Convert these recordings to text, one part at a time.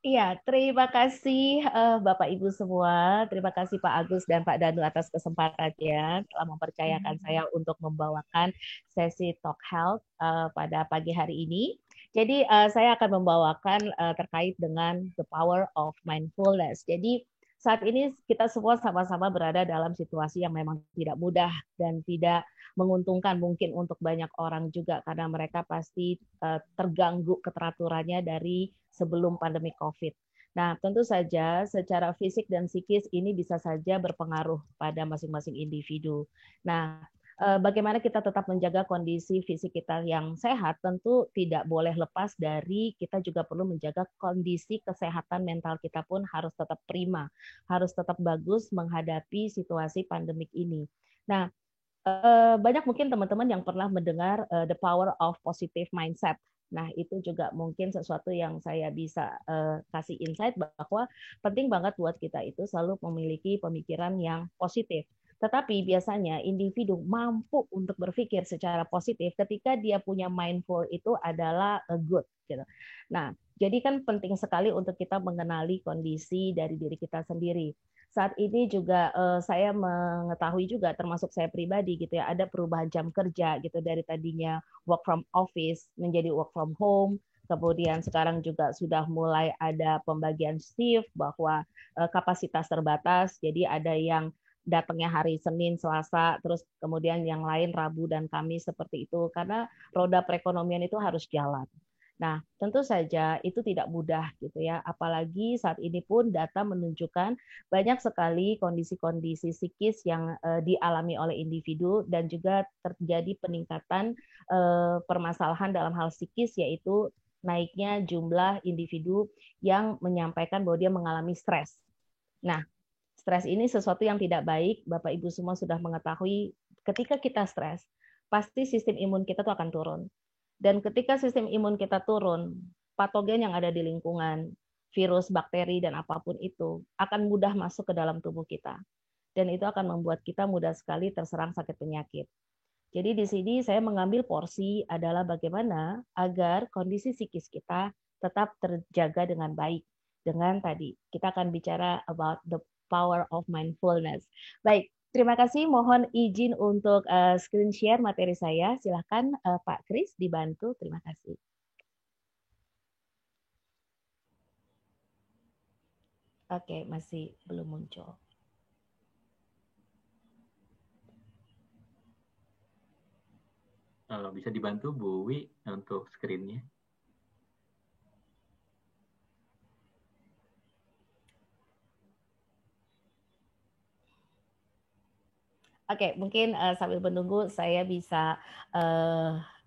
Iya, terima kasih Bapak Ibu semua. Terima kasih Pak Agus dan Pak Danu atas kesempatannya telah mempercayakan saya untuk membawakan sesi Talk Health pada pagi hari ini. Jadi saya akan membawakan terkait dengan the power of mindfulness. Jadi saat ini kita semua sama-sama berada dalam situasi yang memang tidak mudah dan tidak menguntungkan mungkin untuk banyak orang juga karena mereka pasti terganggu keteraturannya dari sebelum pandemi COVID. Nah, tentu saja secara fisik dan psikis ini bisa saja berpengaruh pada masing-masing individu. Nah, bagaimana kita tetap menjaga kondisi fisik kita yang sehat, tentu tidak boleh lepas dari kita juga perlu menjaga kondisi kesehatan mental kita pun harus tetap prima, harus tetap bagus menghadapi situasi pandemik ini. Nah, banyak mungkin teman-teman yang pernah mendengar the power of positive mindset. Nah, itu juga mungkin sesuatu yang saya bisa kasih insight bahwa penting banget buat kita itu selalu memiliki pemikiran yang positif. Tetapi biasanya individu mampu untuk berpikir secara positif ketika dia punya mindful itu adalah good gitu. Nah, jadi kan penting sekali untuk kita mengenali kondisi dari diri kita sendiri. Saat ini juga saya mengetahui juga termasuk saya pribadi gitu ya, ada perubahan jam kerja gitu dari tadinya work from office menjadi work from home. Kemudian sekarang juga sudah mulai ada pembagian shift bahwa kapasitas terbatas. Jadi ada yang datangnya hari Senin, Selasa, terus kemudian yang lain Rabu dan Kamis seperti itu karena roda perekonomian itu harus jalan. Nah, tentu saja itu tidak mudah gitu ya, apalagi saat ini pun data menunjukkan banyak sekali kondisi-kondisi psikis yang dialami oleh individu dan juga terjadi peningkatan permasalahan dalam hal psikis yaitu naiknya jumlah individu yang menyampaikan bahwa dia mengalami stres. Nah, stres ini sesuatu yang tidak baik, Bapak Ibu semua sudah mengetahui ketika kita stres, pasti sistem imun kita tuh akan turun. Dan ketika sistem imun kita turun, patogen yang ada di lingkungan, virus, bakteri, dan apapun itu akan mudah masuk ke dalam tubuh kita. Dan itu akan membuat kita mudah sekali terserang sakit penyakit. Jadi di sini saya mengambil porsi adalah bagaimana agar kondisi psikis kita tetap terjaga dengan baik. Dengan tadi, kita akan bicara about the power of mindfulness. Baik, terima kasih. Mohon izin untuk screen share materi saya. Silakan Pak Kris dibantu. Terima kasih. Oke, masih belum muncul. Kalau bisa dibantu Bu Wi untuk screen-nya. Oke, mungkin sambil menunggu saya bisa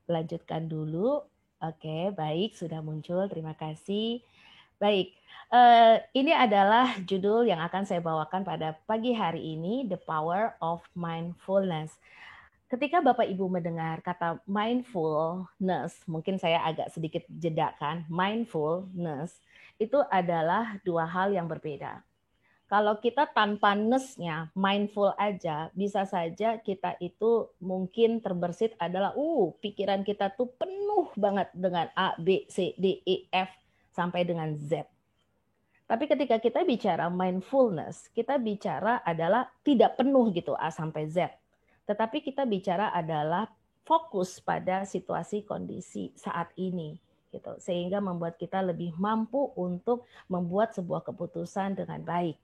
lanjutkan dulu. Oke, baik, sudah muncul. Terima kasih. Baik, ini adalah judul yang akan saya bawakan pada pagi hari ini, The Power of Mindfulness. Ketika Bapak Ibu mendengar kata mindfulness, mungkin saya agak sedikit jedakan, mindfulness itu adalah dua hal yang berbeda. Kalau kita tanpa ness-nya, mindful aja, bisa saja kita itu mungkin terbersit adalah, pikiran kita tuh penuh banget dengan A, B, C, D, E, F, sampai dengan Z. Tapi ketika kita bicara mindfulness, kita bicara adalah tidak penuh gitu A sampai Z. Tetapi kita bicara adalah fokus pada situasi kondisi saat ini gitu. Sehingga membuat kita lebih mampu untuk membuat sebuah keputusan dengan baik.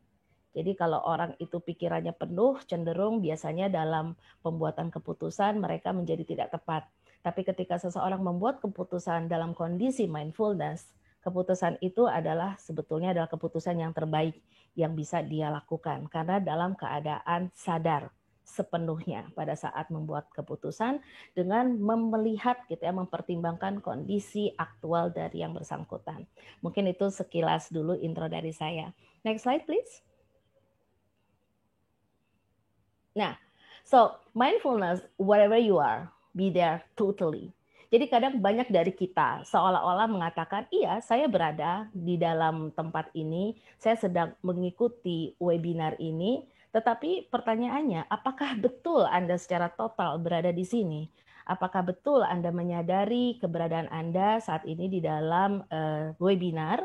Jadi kalau orang itu pikirannya penuh, cenderung biasanya dalam pembuatan keputusan mereka menjadi tidak tepat. Tapi ketika seseorang membuat keputusan dalam kondisi mindfulness, keputusan itu adalah sebetulnya adalah keputusan yang terbaik yang bisa dia lakukan karena dalam keadaan sadar sepenuhnya pada saat membuat keputusan dengan melihat gitu ya, mempertimbangkan kondisi aktual dari yang bersangkutan. Mungkin itu sekilas dulu intro dari saya. Next slide please. Nah, so mindfulness, wherever you are, be there totally. Jadi kadang banyak dari kita seolah-olah mengatakan, iya saya berada di dalam tempat ini, saya sedang mengikuti webinar ini, tetapi pertanyaannya, apakah betul Anda secara total berada di sini? Apakah betul Anda menyadari keberadaan Anda saat ini di dalam webinar?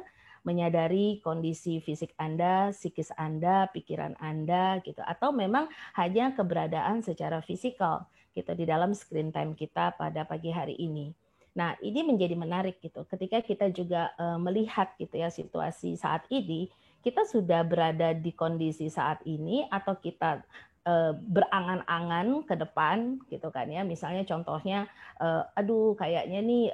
menyadari kondisi fisik Anda, psikis Anda, pikiran Anda gitu, atau memang hanya keberadaan secara fisikal gitu di dalam screen time kita pada pagi hari ini. Nah, ini menjadi menarik gitu. Ketika kita juga melihat gitu ya situasi saat ini, kita sudah berada di kondisi saat ini atau kita berangan-angan ke depan gitu kan ya. Misalnya contohnya aduh kayaknya nih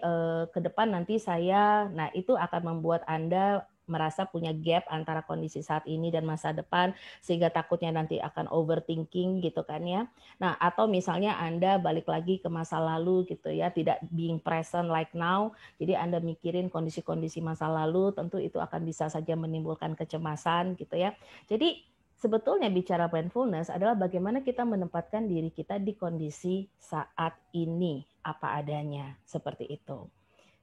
ke depan nanti saya, nah itu akan membuat Anda merasa punya gap antara kondisi saat ini dan masa depan sehingga takutnya nanti akan overthinking gitu kan ya. Nah, atau misalnya Anda balik lagi ke masa lalu gitu ya, tidak being present like now. Jadi Anda mikirin kondisi-kondisi masa lalu, tentu itu akan bisa saja menimbulkan kecemasan gitu ya. Jadi sebetulnya bicara mindfulness adalah bagaimana kita menempatkan diri kita di kondisi saat ini apa adanya seperti itu.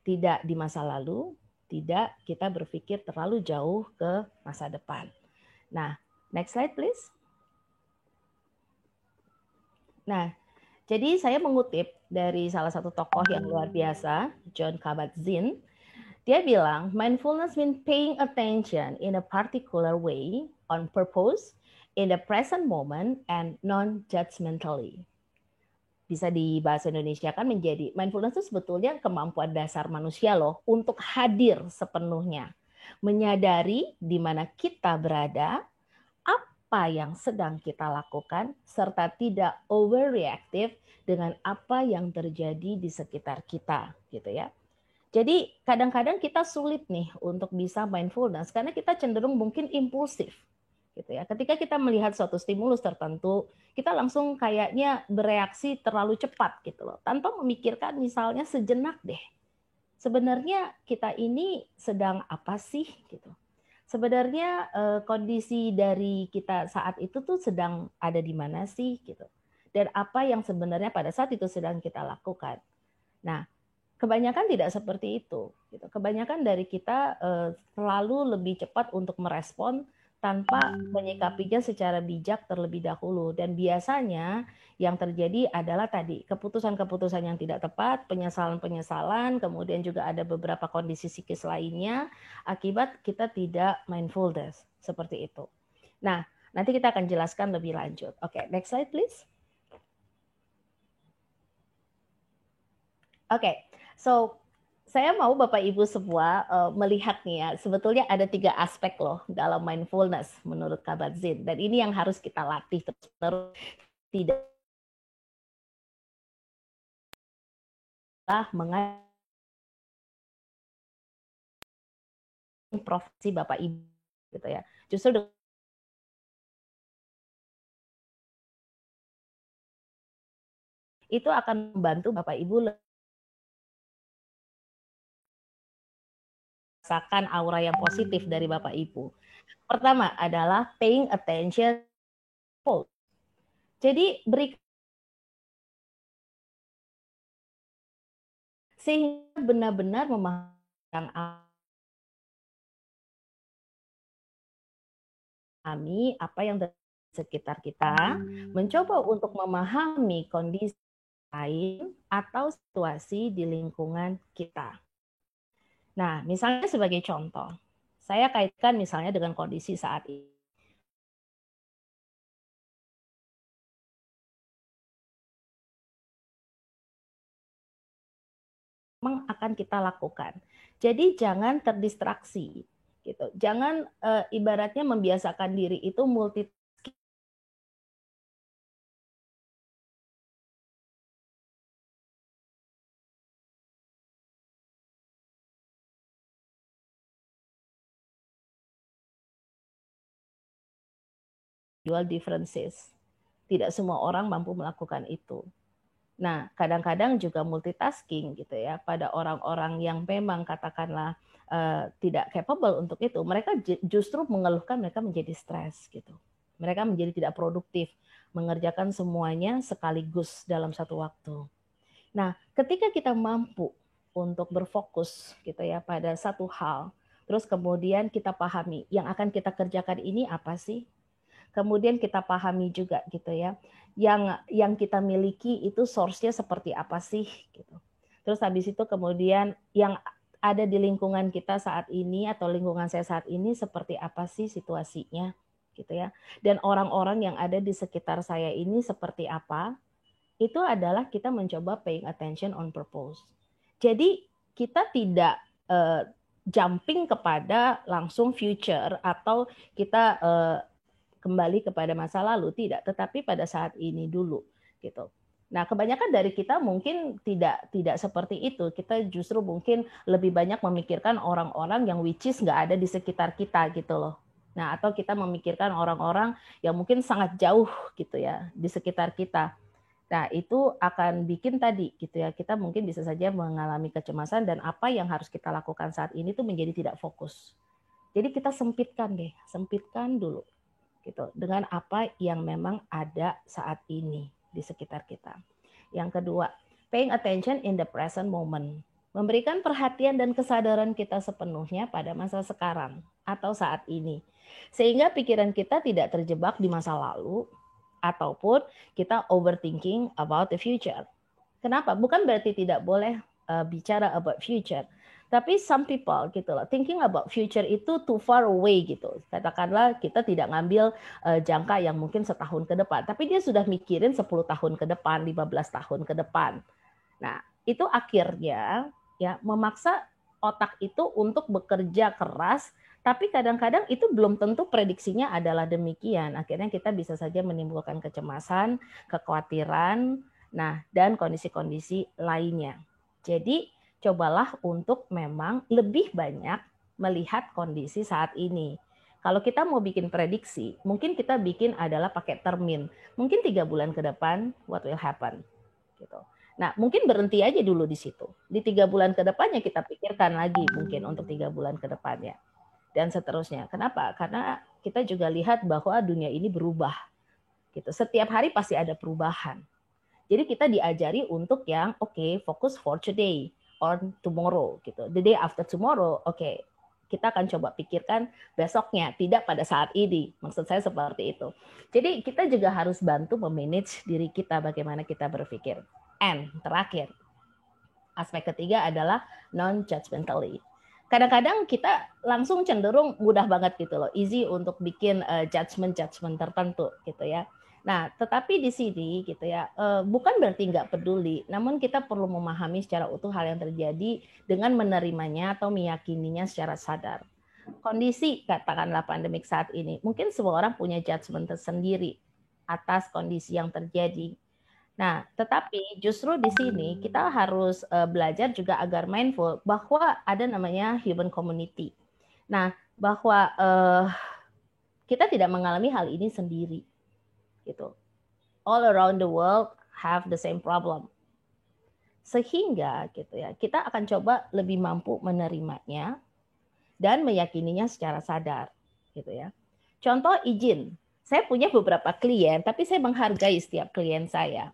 Tidak di masa lalu, tidak kita berpikir terlalu jauh ke masa depan. Nah, next slide please. Nah, jadi saya mengutip dari salah satu tokoh yang luar biasa, Jon Kabat-Zinn. Dia bilang, mindfulness means paying attention in a particular way, on purpose, in the present moment, and non-judgmentally. Bisa di bahasa Indonesia kan menjadi, mindfulness itu sebetulnya kemampuan dasar manusia loh, untuk hadir sepenuhnya. Menyadari di mana kita berada, apa yang sedang kita lakukan, serta tidak overreactive dengan apa yang terjadi di sekitar kita, gitu ya. Jadi kadang-kadang kita sulit nih untuk bisa mindfulness karena kita cenderung mungkin impulsif gitu ya. Ketika kita melihat suatu stimulus tertentu, kita langsung kayaknya bereaksi terlalu cepat gitu loh, tanpa memikirkan misalnya sejenak deh. Sebenarnya kita ini sedang apa sih gitu. Sebenarnya kondisi dari kita saat itu tuh sedang ada di mana sih gitu. Dan apa yang sebenarnya pada saat itu sedang kita lakukan. Nah, kebanyakan tidak seperti itu. Kebanyakan dari kita selalu lebih cepat untuk merespon tanpa menyikapinya secara bijak terlebih dahulu. Dan biasanya yang terjadi adalah tadi keputusan-keputusan yang tidak tepat, penyesalan-penyesalan, kemudian juga ada beberapa kondisi psikis lainnya akibat kita tidak mindfulness seperti itu. Nah, nanti kita akan jelaskan lebih lanjut. Oke, next slide please. Oke, so saya mau Bapak Ibu semua melihat nih ya, sebetulnya ada 3 aspek loh dalam mindfulness menurut Kabat-Zinn. Dan ini yang harus kita latih terus, tidak mengajak profesi Bapak Ibu gitu ya. Justru itu akan membantu Bapak Ibu merasakan aura yang positif dari Bapak Ibu. Pertama adalah paying attention. Jadi beri sehingga benar-benar memahami apa yang terjadi di sekitar kita, mencoba untuk memahami kondisi lain atau situasi di lingkungan kita. Nah, misalnya sebagai contoh, saya kaitkan misalnya dengan kondisi saat ini. Memang akan kita lakukan. Jadi jangan terdistraksi gitu. Jangan ibaratnya membiasakan diri itu multitasking. Dual differences. Tidak semua orang mampu melakukan itu. Nah, kadang-kadang juga multitasking gitu ya pada orang-orang yang memang katakanlah tidak capable untuk itu, mereka justru mengeluhkan mereka menjadi stres gitu. Mereka menjadi tidak produktif, mengerjakan semuanya sekaligus dalam satu waktu. Nah, ketika kita mampu untuk berfokus gitu ya pada satu hal, terus kemudian kita pahami yang akan kita kerjakan ini apa sih? Kemudian kita pahami juga gitu ya, yang kita miliki itu source-nya seperti apa sih gitu. Terus habis itu kemudian yang ada di lingkungan kita saat ini atau lingkungan saya saat ini seperti apa sih situasinya gitu ya. Dan orang-orang yang ada di sekitar saya ini seperti apa, itu adalah kita mencoba paying attention on purpose. Jadi kita tidak jumping kepada langsung future atau kita kembali kepada masa lalu, tidak, tetapi pada saat ini dulu gitu. Nah, kebanyakan dari kita mungkin tidak seperti itu. Kita justru mungkin lebih banyak memikirkan orang-orang yang which is nggak ada di sekitar kita gitu loh. Nah, atau kita memikirkan orang-orang yang mungkin sangat jauh gitu ya di sekitar kita. Nah, itu akan bikin tadi gitu ya, kita mungkin bisa saja mengalami kecemasan dan apa yang harus kita lakukan saat ini tuh menjadi tidak fokus. Jadi kita sempitkan dulu gitu dengan apa yang memang ada saat ini di sekitar kita. Yang kedua, paying attention in the present moment. Memberikan perhatian dan kesadaran kita sepenuhnya pada masa sekarang atau saat ini. Sehingga pikiran kita tidak terjebak di masa lalu, ataupun kita overthinking about the future. Kenapa? Bukan berarti tidak boleh bicara about future, tapi some people gitu loh, thinking about future itu too far away gitu. Katakanlah kita tidak ngambil jangka yang mungkin setahun ke depan, tapi dia sudah mikirin 10 tahun ke depan, 15 tahun ke depan. Nah, itu akhirnya ya memaksa otak itu untuk bekerja keras, tapi kadang-kadang itu belum tentu prediksinya adalah demikian. Akhirnya kita bisa saja menimbulkan kecemasan, kekhawatiran, nah, dan kondisi-kondisi lainnya. Jadi, cobalah untuk memang lebih banyak melihat kondisi saat ini. Kalau kita mau bikin prediksi, mungkin kita bikin adalah pakai termin. Mungkin 3 bulan ke depan, what will happen? Gitu. Nah, mungkin berhenti aja dulu di situ. Di 3 bulan ke depannya kita pikirkan lagi mungkin untuk 3 bulan ke depannya. Dan seterusnya. Kenapa? Karena kita juga lihat bahwa dunia ini berubah. Gitu. Setiap hari pasti ada perubahan. Jadi kita diajari untuk yang fokus for today or tomorrow gitu. The day after tomorrow, kita akan coba pikirkan besoknya, tidak pada saat ini. Maksud saya seperti itu. Jadi kita juga harus bantu memanage diri kita bagaimana kita berpikir. And terakhir, aspek ketiga adalah non-judgmentally. Kadang-kadang kita langsung cenderung mudah banget gitu loh, easy untuk bikin judgment tertentu gitu ya. Nah, tetapi di sini gitu ya, bukan berarti nggak peduli, namun kita perlu memahami secara utuh hal yang terjadi dengan menerimanya atau meyakininya secara sadar. Kondisi katakanlah pandemik saat ini, mungkin semua orang punya judgment tersendiri atas kondisi yang terjadi. Nah, tetapi justru di sini kita harus belajar juga agar mindful bahwa ada namanya human community. Nah, bahwa kita tidak mengalami hal ini sendiri, gitu. All around the world have the same problem. Sehingga, gitu ya, kita akan coba lebih mampu menerimanya dan meyakininya secara sadar, gitu ya. Contoh izin, saya punya beberapa klien, tapi saya menghargai setiap klien saya.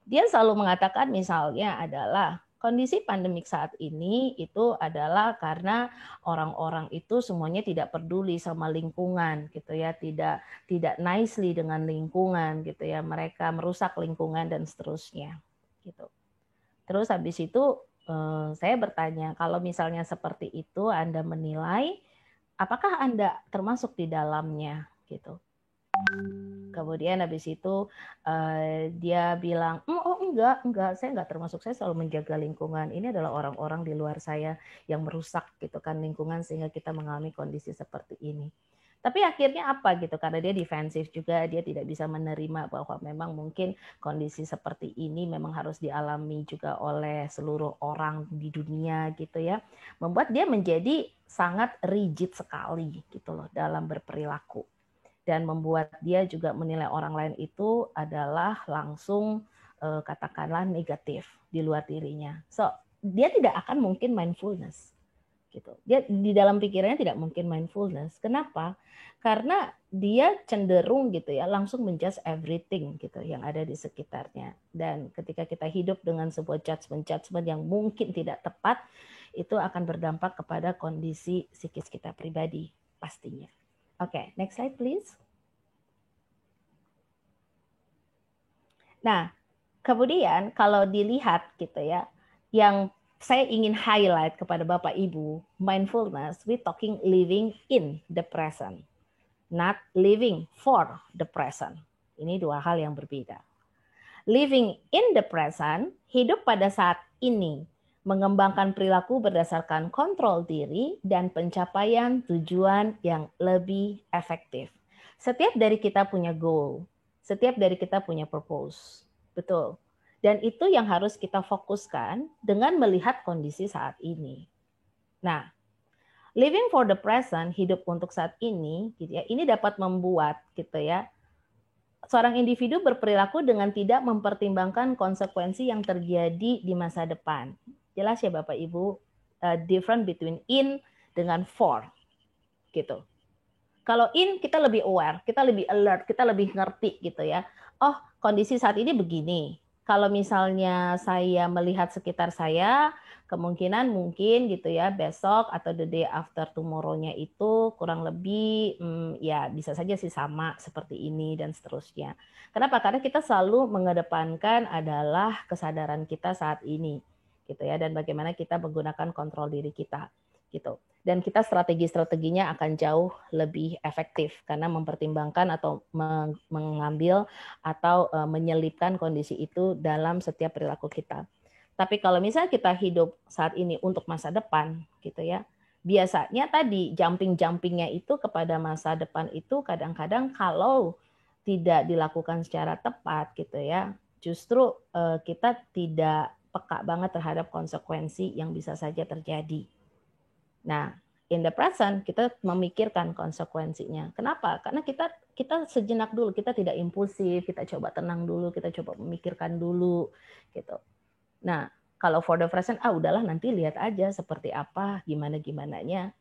Dia selalu mengatakan misalnya adalah kondisi pandemik saat ini itu adalah karena orang-orang itu semuanya tidak peduli sama lingkungan gitu ya, tidak nicely dengan lingkungan gitu ya, mereka merusak lingkungan dan seterusnya gitu. Terus habis itu saya bertanya, kalau misalnya seperti itu Anda menilai, apakah Anda termasuk di dalamnya gitu? Kemudian habis itu dia bilang, enggak, saya enggak termasuk, saya selalu menjaga lingkungan. Ini adalah orang-orang di luar saya yang merusak gitu kan lingkungan sehingga kita mengalami kondisi seperti ini. Tapi akhirnya apa gitu, karena dia defensif juga, dia tidak bisa menerima bahwa memang mungkin kondisi seperti ini memang harus dialami juga oleh seluruh orang di dunia gitu ya. Membuat dia menjadi sangat rigid sekali gitu loh dalam berperilaku. Dan membuat dia juga menilai orang lain itu adalah langsung katakanlah negatif di luar dirinya. So, dia tidak akan mungkin mindfulness. Gitu. Dia di dalam pikirannya tidak mungkin mindfulness. Kenapa? Karena dia cenderung gitu ya langsung menjudge everything gitu yang ada di sekitarnya. Dan ketika kita hidup dengan sebuah judgment yang mungkin tidak tepat, itu akan berdampak kepada kondisi psikis kita pribadi pastinya. Oke, next slide please. Nah, kemudian kalau dilihat gitu ya, yang saya ingin highlight kepada Bapak Ibu, mindfulness, we talking living in the present, not living for the present. Ini dua hal yang berbeda. Living in the present, hidup pada saat ini, mengembangkan perilaku berdasarkan kontrol diri dan pencapaian tujuan yang lebih efektif. Setiap dari kita punya goal, setiap dari kita punya purpose. Betul. Dan itu yang harus kita fokuskan dengan melihat kondisi saat ini. Nah, living for the present, hidup untuk saat ini, gitu ya, ini dapat membuat gitu ya, seorang individu berperilaku dengan tidak mempertimbangkan konsekuensi yang terjadi di masa depan. Jelas ya Bapak Ibu, different between in dengan for, gitu. Kalau in kita lebih aware, kita lebih alert, kita lebih ngerti gitu ya. Oh, kondisi saat ini begini. Kalau misalnya saya melihat sekitar saya, kemungkinan mungkin gitu ya besok atau the day after tomorrow-nya itu kurang lebih ya bisa saja sih sama seperti ini dan seterusnya. Kenapa? Karena kita selalu mengedepankan adalah kesadaran kita saat ini gitu ya, dan bagaimana kita menggunakan kontrol diri kita gitu. Dan kita strategi-strateginya akan jauh lebih efektif karena mempertimbangkan atau mengambil atau menyelipkan kondisi itu dalam setiap perilaku kita. Tapi kalau misalnya kita hidup saat ini untuk masa depan gitu ya, biasanya tadi jumping-jumpingnya itu kepada masa depan itu kadang-kadang kalau tidak dilakukan secara tepat gitu ya, justru kita tidak peka banget terhadap konsekuensi yang bisa saja terjadi. Nah, in the present kita memikirkan konsekuensinya. Kenapa? Karena kita sejenak dulu, kita tidak impulsif, kita coba tenang dulu, kita coba memikirkan dulu gitu. Nah, kalau for the present, udahlah nanti lihat aja seperti apa, gimana-gimananya.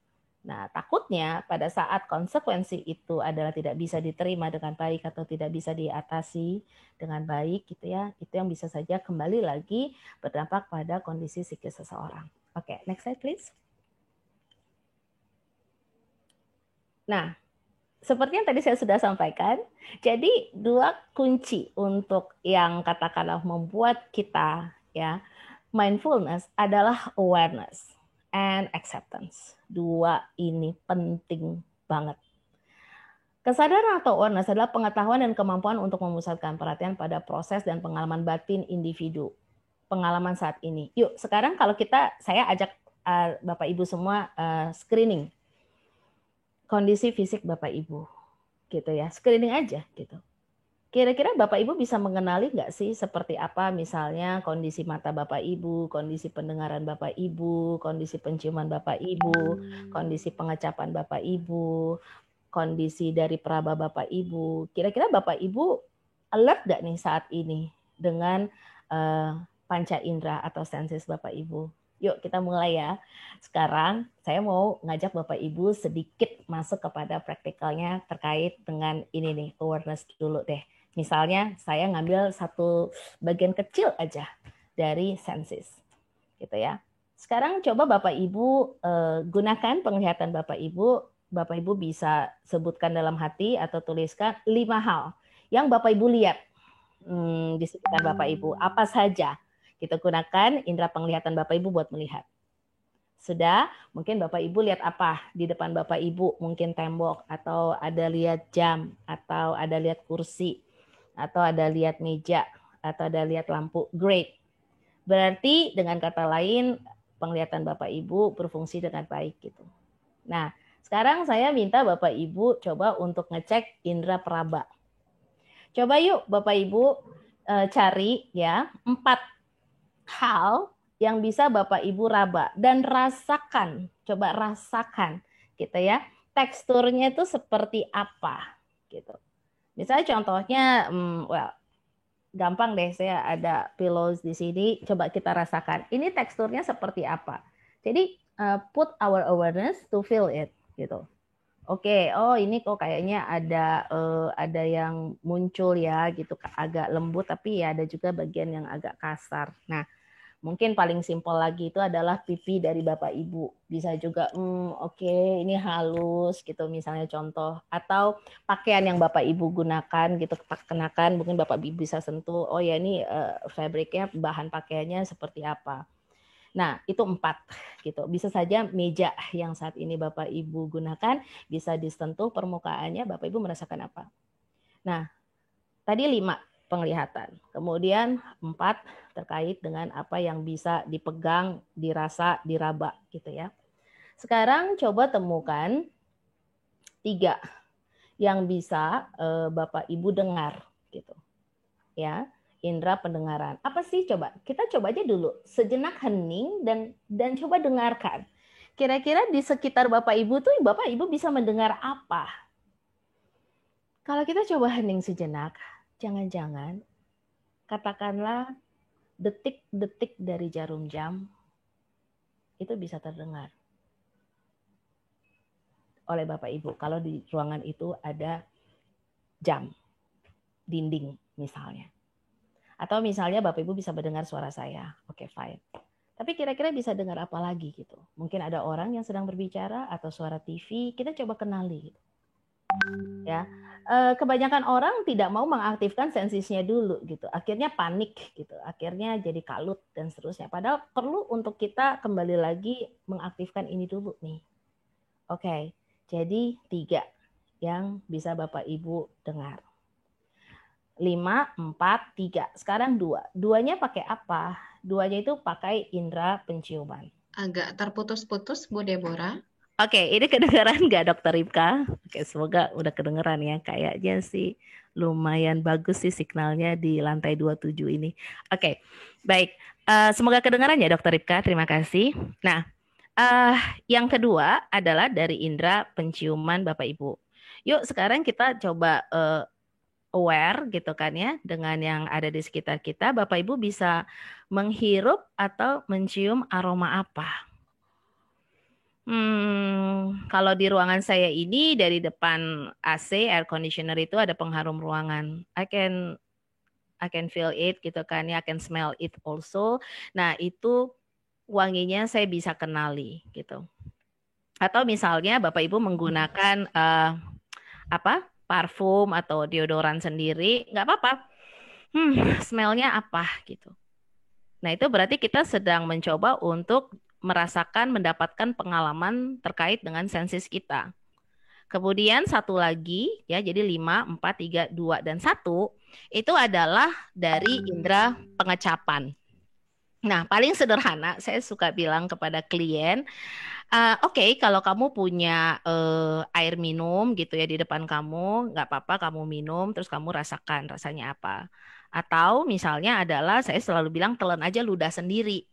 Nah, takutnya pada saat konsekuensi itu adalah tidak bisa diterima dengan baik atau tidak bisa diatasi dengan baik gitu ya, itu yang bisa saja kembali lagi berdampak pada kondisi psikis seseorang. Oke, next slide please. Nah, seperti yang tadi saya sudah sampaikan, jadi dua kunci untuk yang katakanlah membuat kita ya mindfulness adalah awareness and acceptance. Dua ini penting banget. Kesadaran atau awareness adalah pengetahuan dan kemampuan untuk memusatkan perhatian pada proses dan pengalaman batin individu. Pengalaman saat ini. Yuk, sekarang kalau saya ajak Bapak Ibu semua screening kondisi fisik Bapak Ibu, gitu ya, screening aja gitu. Kira-kira Bapak Ibu bisa mengenali nggak sih seperti apa misalnya kondisi mata Bapak Ibu, kondisi pendengaran Bapak Ibu, kondisi penciuman Bapak Ibu, kondisi pengecapan Bapak Ibu, kondisi dari peraba Bapak Ibu. Kira-kira Bapak Ibu alert nggak nih saat ini dengan panca indera atau senses Bapak Ibu? Yuk kita mulai ya. Sekarang saya mau ngajak Bapak Ibu sedikit masuk kepada praktikalnya terkait dengan ini nih, awareness dulu deh. Misalnya saya ngambil satu bagian kecil aja dari senses, gitu ya. Sekarang coba Bapak Ibu gunakan penglihatan Bapak Ibu. Bapak Ibu bisa sebutkan dalam hati atau tuliskan 5 hal yang Bapak Ibu lihat di sekitar Bapak Ibu. Apa saja? Kita gunakan indera penglihatan Bapak Ibu buat melihat. Sudah, mungkin Bapak Ibu lihat apa di depan Bapak Ibu? Mungkin tembok, atau ada lihat jam, atau ada lihat kursi, atau ada lihat meja, atau ada lihat lampu. Great. Berarti dengan kata lain, penglihatan Bapak Ibu berfungsi dengan baik gitu. Nah, sekarang saya minta Bapak Ibu coba untuk ngecek indera peraba. Coba yuk Bapak Ibu cari ya 4 hal yang bisa Bapak Ibu raba dan rasakan, coba rasakan gitu ya, teksturnya itu seperti apa gitu. Misalnya contohnya, gampang deh, saya ada pillows di sini, coba kita rasakan. Ini teksturnya seperti apa? Jadi put our awareness to feel it gitu. Oke, ini kok kayaknya ada yang muncul ya gitu, agak lembut tapi ya ada juga bagian yang agak kasar. Nah, mungkin paling simpel lagi itu adalah pipi dari Bapak Ibu. Bisa juga, oke, ini halus gitu misalnya contoh. Atau pakaian yang Bapak Ibu gunakan gitu, kenakan, mungkin Bapak Ibu bisa sentuh, oh ya ini fabriknya, bahan pakaiannya seperti apa. Nah, itu 4 gitu. Bisa saja meja yang saat ini Bapak Ibu gunakan bisa disentuh permukaannya, Bapak Ibu merasakan apa? Nah, tadi 5 penglihatan. Kemudian 4 terkait dengan apa yang bisa dipegang, dirasa, diraba gitu ya. Sekarang coba temukan 3 yang bisa Bapak Ibu dengar gitu. Ya, indera pendengaran. Apa sih coba? Kita coba aja dulu sejenak hening dan coba dengarkan. Kira-kira di sekitar Bapak Ibu tuh Bapak Ibu bisa mendengar apa? Kalau kita coba hening sejenak, jangan-jangan katakanlah detik-detik dari jarum jam itu bisa terdengar oleh Bapak Ibu. Kalau di ruangan itu ada jam, dinding misalnya. Atau misalnya Bapak Ibu bisa mendengar suara saya. Oke, fine. Tapi kira-kira bisa dengar apa lagi gitu. Mungkin ada orang yang sedang berbicara atau suara TV, kita coba kenali gitu. Ya. Kebanyakan orang tidak mau mengaktifkan sensisnya dulu gitu. Akhirnya panik gitu. Akhirnya jadi kalut dan seterusnya. Padahal perlu untuk kita kembali lagi mengaktifkan ini dulu nih. Oke. Jadi 3 yang bisa Bapak Ibu dengar. 5, 4, 3. Sekarang 2. 2-nya pakai apa? 2-nya itu pakai indera penciuman. Agak terputus-putus, Bu Deborah. Oke, ini kedengeran nggak Dokter Ripka? Oke, semoga udah kedengeran ya. Kayaknya sih lumayan bagus sih signalnya di lantai 27 ini. Oke, baik. Semoga kedengeran ya Dokter Ripka, terima kasih. Nah, yang kedua adalah dari indera penciuman Bapak Ibu. Yuk sekarang kita coba aware gitu kan ya dengan yang ada di sekitar kita. Bapak Ibu bisa menghirup atau mencium aroma apa? Kalau di ruangan saya ini dari depan AC air conditioner itu ada pengharum ruangan. I can feel it gitu kan ya, I can smell it also. Nah, itu wanginya saya bisa kenali gitu. Atau misalnya Bapak Ibu menggunakan parfum atau deodoran sendiri, nggak apa-apa. Smellnya apa gitu. Nah, itu berarti kita sedang mencoba untuk merasakan, mendapatkan pengalaman terkait dengan sensis kita. Kemudian satu lagi, ya jadi 5, 4, 3, 2, dan 1, itu adalah dari indera pengecapan. Nah, paling sederhana, saya suka bilang kepada klien, oke, kalau kamu punya air minum gitu ya di depan kamu, nggak apa-apa kamu minum, terus kamu rasakan rasanya apa. Atau misalnya adalah, saya selalu bilang telan aja ludah sendiri.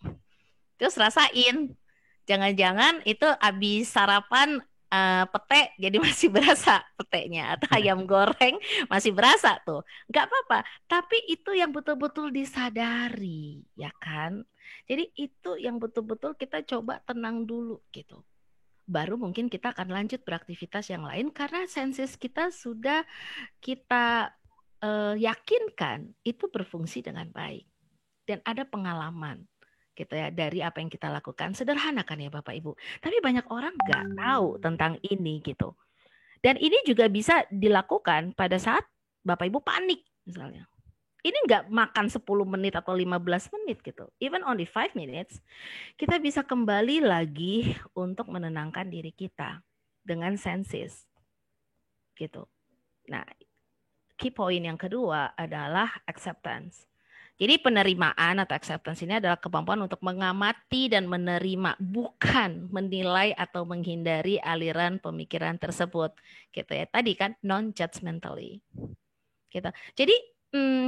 Terus rasain. Jangan-jangan itu habis sarapan pete jadi masih berasa petenya. Atau ayam goreng masih berasa tuh. Nggak apa-apa. Tapi itu yang betul-betul disadari. Ya kan? Jadi itu yang betul-betul kita coba tenang dulu gitu. Baru mungkin kita akan lanjut beraktivitas yang lain karena senses kita sudah kita yakinkan itu berfungsi dengan baik. Dan ada pengalaman gitu ya dari apa yang kita lakukan. Sederhana kan ya Bapak Ibu. Tapi banyak orang nggak tahu tentang ini gitu. Dan ini juga bisa dilakukan pada saat Bapak Ibu panik misalnya. Ini nggak makan 10 menit atau 15 menit gitu. Even only 5 minutes, kita bisa kembali lagi untuk menenangkan diri kita dengan senses gitu. Nah, key point yang kedua adalah acceptance. Jadi penerimaan atau acceptance ini adalah kemampuan untuk mengamati dan menerima, bukan menilai atau menghindari aliran pemikiran tersebut. Gitu ya. Tadi kan non-judgmentally. Gitu. Jadi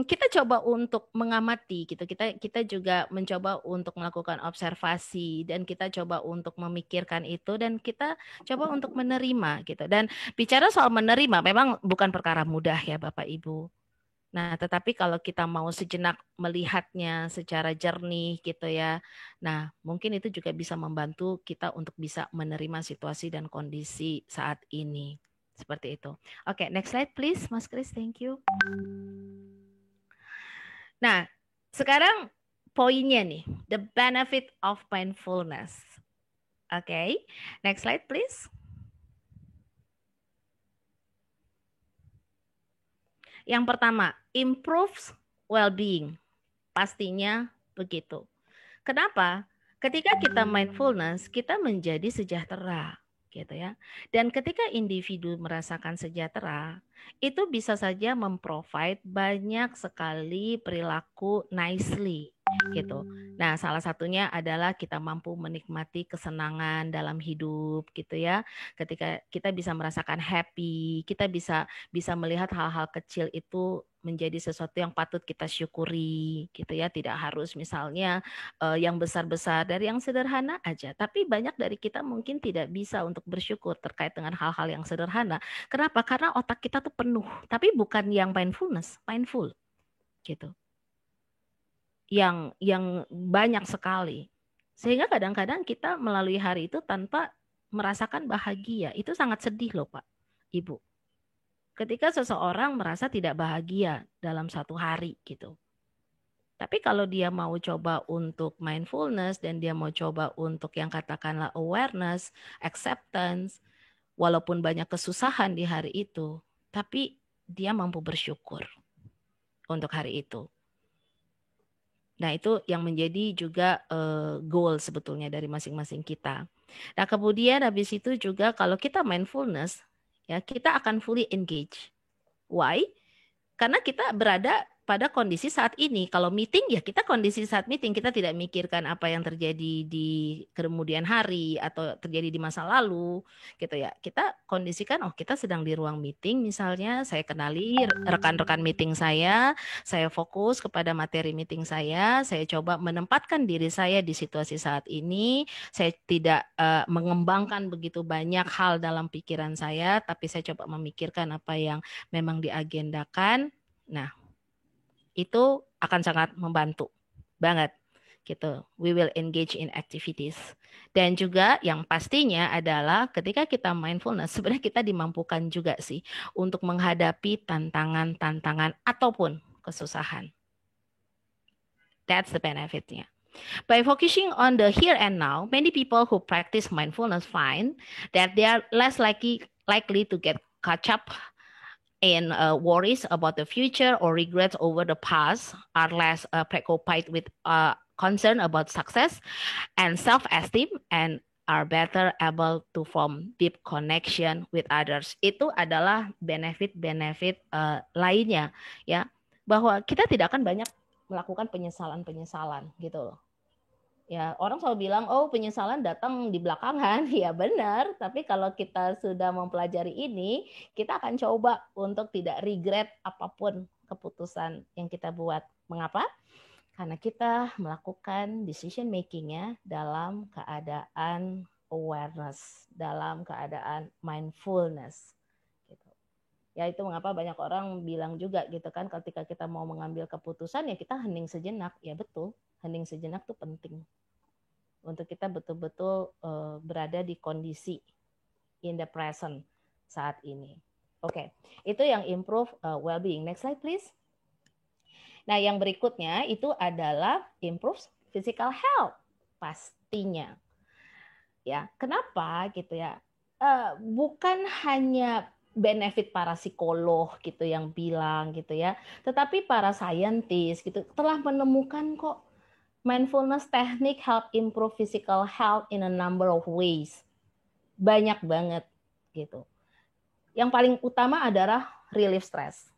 kita coba untuk mengamati gitu. Kita juga mencoba untuk melakukan observasi dan kita coba untuk memikirkan itu dan kita coba untuk menerima gitu. Dan bicara soal menerima memang bukan perkara mudah ya Bapak Ibu. Nah, tetapi kalau kita mau sejenak melihatnya secara jernih gitu ya. Nah, mungkin itu juga bisa membantu kita untuk bisa menerima situasi dan kondisi saat ini. Seperti itu. Oke, next slide please, Mas Kris, thank you. Nah, sekarang poinnya nih, the benefit of mindfulness. Oke, next slide please. Yang pertama, improves well-being. Pastinya begitu. Kenapa? Ketika kita mindfulness, kita menjadi sejahtera, gitu ya. Dan ketika individu merasakan sejahtera, itu bisa saja memprovide banyak sekali perilaku nicely, gitu. Nah, salah satunya adalah kita mampu menikmati kesenangan dalam hidup, gitu ya. Ketika kita bisa merasakan happy, kita bisa melihat hal-hal kecil itu menjadi sesuatu yang patut kita syukuri, gitu ya. Tidak harus misalnya yang besar-besar, dari yang sederhana aja. Tapi banyak dari kita mungkin tidak bisa untuk bersyukur terkait dengan hal-hal yang sederhana. Kenapa? Karena otak kita tuh penuh, tapi bukan yang mindfulness, mindful gitu. Yang banyak sekali. Sehingga kadang-kadang kita melalui hari itu tanpa merasakan bahagia. Itu sangat sedih loh Pak, Ibu. Ketika seseorang merasa tidak bahagia dalam satu hari gitu. Tapi kalau dia mau coba untuk mindfulness dan dia mau coba untuk yang katakanlah awareness, acceptance, walaupun banyak kesusahan di hari itu, tapi dia mampu bersyukur untuk hari itu. Nah, itu yang menjadi juga goal sebetulnya dari masing-masing kita. Nah, kemudian habis itu juga kalau kita mindfulness, ya kita akan fully engage. Why? Karena kita berada pada kondisi saat ini. Kalau meeting ya kita kondisi saat meeting, kita tidak mikirkan apa yang terjadi di kemudian hari atau terjadi di masa lalu gitu ya. Kita kondisikan kita sedang di ruang meeting misalnya, saya kenali rekan-rekan meeting saya fokus kepada materi meeting saya coba menempatkan diri saya di situasi saat ini, saya tidak mengembangkan begitu banyak hal dalam pikiran saya, tapi saya coba memikirkan apa yang memang diagendakan. Nah, itu akan sangat membantu banget gitu. We will engage in activities. Dan juga yang pastinya adalah ketika kita mindfulness, sebenarnya kita dimampukan juga sih untuk menghadapi tantangan-tantangan ataupun kesusahan. That's the benefitnya. By focusing on the here and now, many people who practice mindfulness find that they are less likely to get caught up in worries about the future or regrets over the past, are less preoccupied with concern about success and self-esteem, and are better able to form deep connection with others. Itu adalah benefit-benefit lainnya ya, bahwa kita tidak akan banyak melakukan penyesalan-penyesalan gitu loh. Ya, orang selalu bilang, penyesalan datang di belakangan. Ya benar, tapi kalau kita sudah mempelajari ini, kita akan coba untuk tidak regret apapun keputusan yang kita buat. Mengapa? Karena kita melakukan decision making-nya dalam keadaan awareness, dalam keadaan mindfulness. Gitu. Ya itu mengapa banyak orang bilang juga gitu kan, ketika kita mau mengambil keputusan ya kita hening sejenak. Ya betul, hening sejenak itu penting untuk kita betul-betul berada di kondisi in the present saat ini. Oke, itu yang improve well-being. Next slide please. Nah, yang berikutnya itu adalah improve physical health pastinya. Ya, kenapa gitu ya? Bukan hanya benefit para psikolog gitu yang bilang gitu ya, tetapi para scientist gitu telah menemukan kok mindfulness technique help improve physical health in a number of ways. Banyak banget gitu. Yang paling utama adalah relief stress.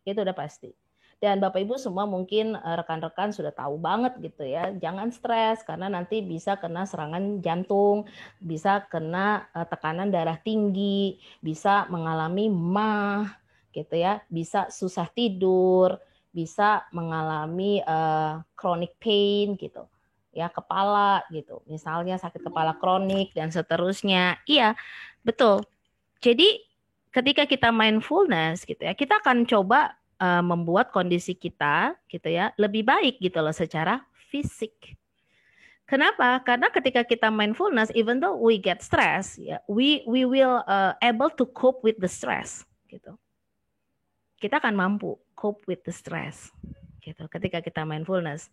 Itu udah pasti. Dan Bapak Ibu semua mungkin rekan-rekan sudah tahu banget gitu ya. Jangan stres karena nanti bisa kena serangan jantung, bisa kena tekanan darah tinggi, bisa mengalami MAH gitu ya, bisa susah tidur, bisa mengalami chronic pain gitu. Ya, kepala gitu. Misalnya sakit kepala kronik dan seterusnya. Iya, betul. Jadi ketika kita mindfulness gitu ya, kita akan coba membuat kondisi kita gitu ya lebih baik gitu loh secara fisik. Kenapa? Karena ketika kita mindfulness, even though we get stress, ya, we will able to cope with the stress gitu. Kita akan mampu cope with the stress gitu ketika kita mindfulness.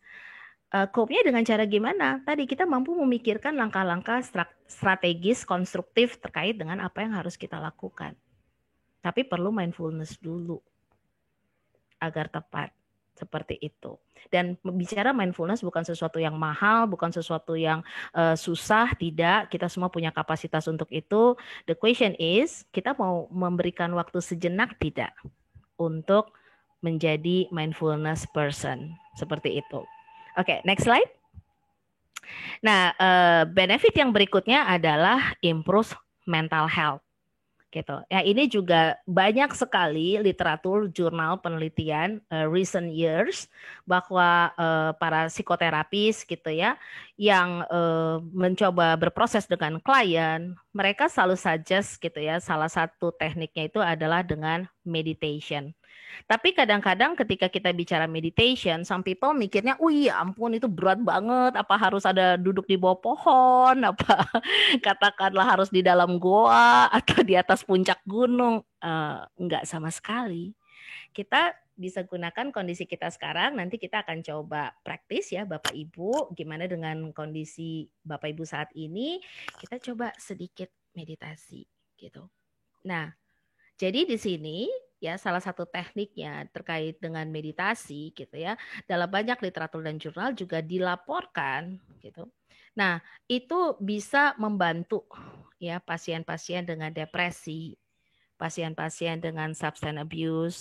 Cope-nya dengan cara gimana? Tadi kita mampu memikirkan langkah-langkah strategis konstruktif terkait dengan apa yang harus kita lakukan. Tapi perlu mindfulness dulu agar tepat Seperti itu. Dan bicara mindfulness bukan sesuatu yang mahal, bukan sesuatu yang susah, tidak. Kita semua punya kapasitas untuk itu. The question is, kita mau memberikan waktu sejenak tidak untuk menjadi mindfulness person. Seperti itu. Oke, next slide. Nah, benefit yang berikutnya adalah improve mental health. Gitu. Ya, ini juga banyak sekali literatur jurnal penelitian recent years bahwa para psikoterapis gitu ya yang mencoba berproses dengan klien, mereka selalu suggest gitu ya, salah satu tekniknya itu adalah dengan meditation. Tapi kadang-kadang ketika kita bicara meditation, some people mikirnya, "Oh iya ampun itu berat banget, apa harus ada duduk di bawah pohon, apa katakanlah harus di dalam goa atau di atas puncak gunung." Enggak sama sekali. Kita bisa gunakan kondisi kita sekarang, nanti kita akan coba praktis ya Bapak Ibu, gimana dengan kondisi Bapak Ibu saat ini, kita coba sedikit meditasi gitu. Nah, jadi di sini ya salah satu tekniknya terkait dengan meditasi gitu ya. Dalam banyak literatur dan jurnal juga dilaporkan gitu. Nah, itu bisa membantu ya pasien-pasien dengan depresi, pasien-pasien dengan substance abuse,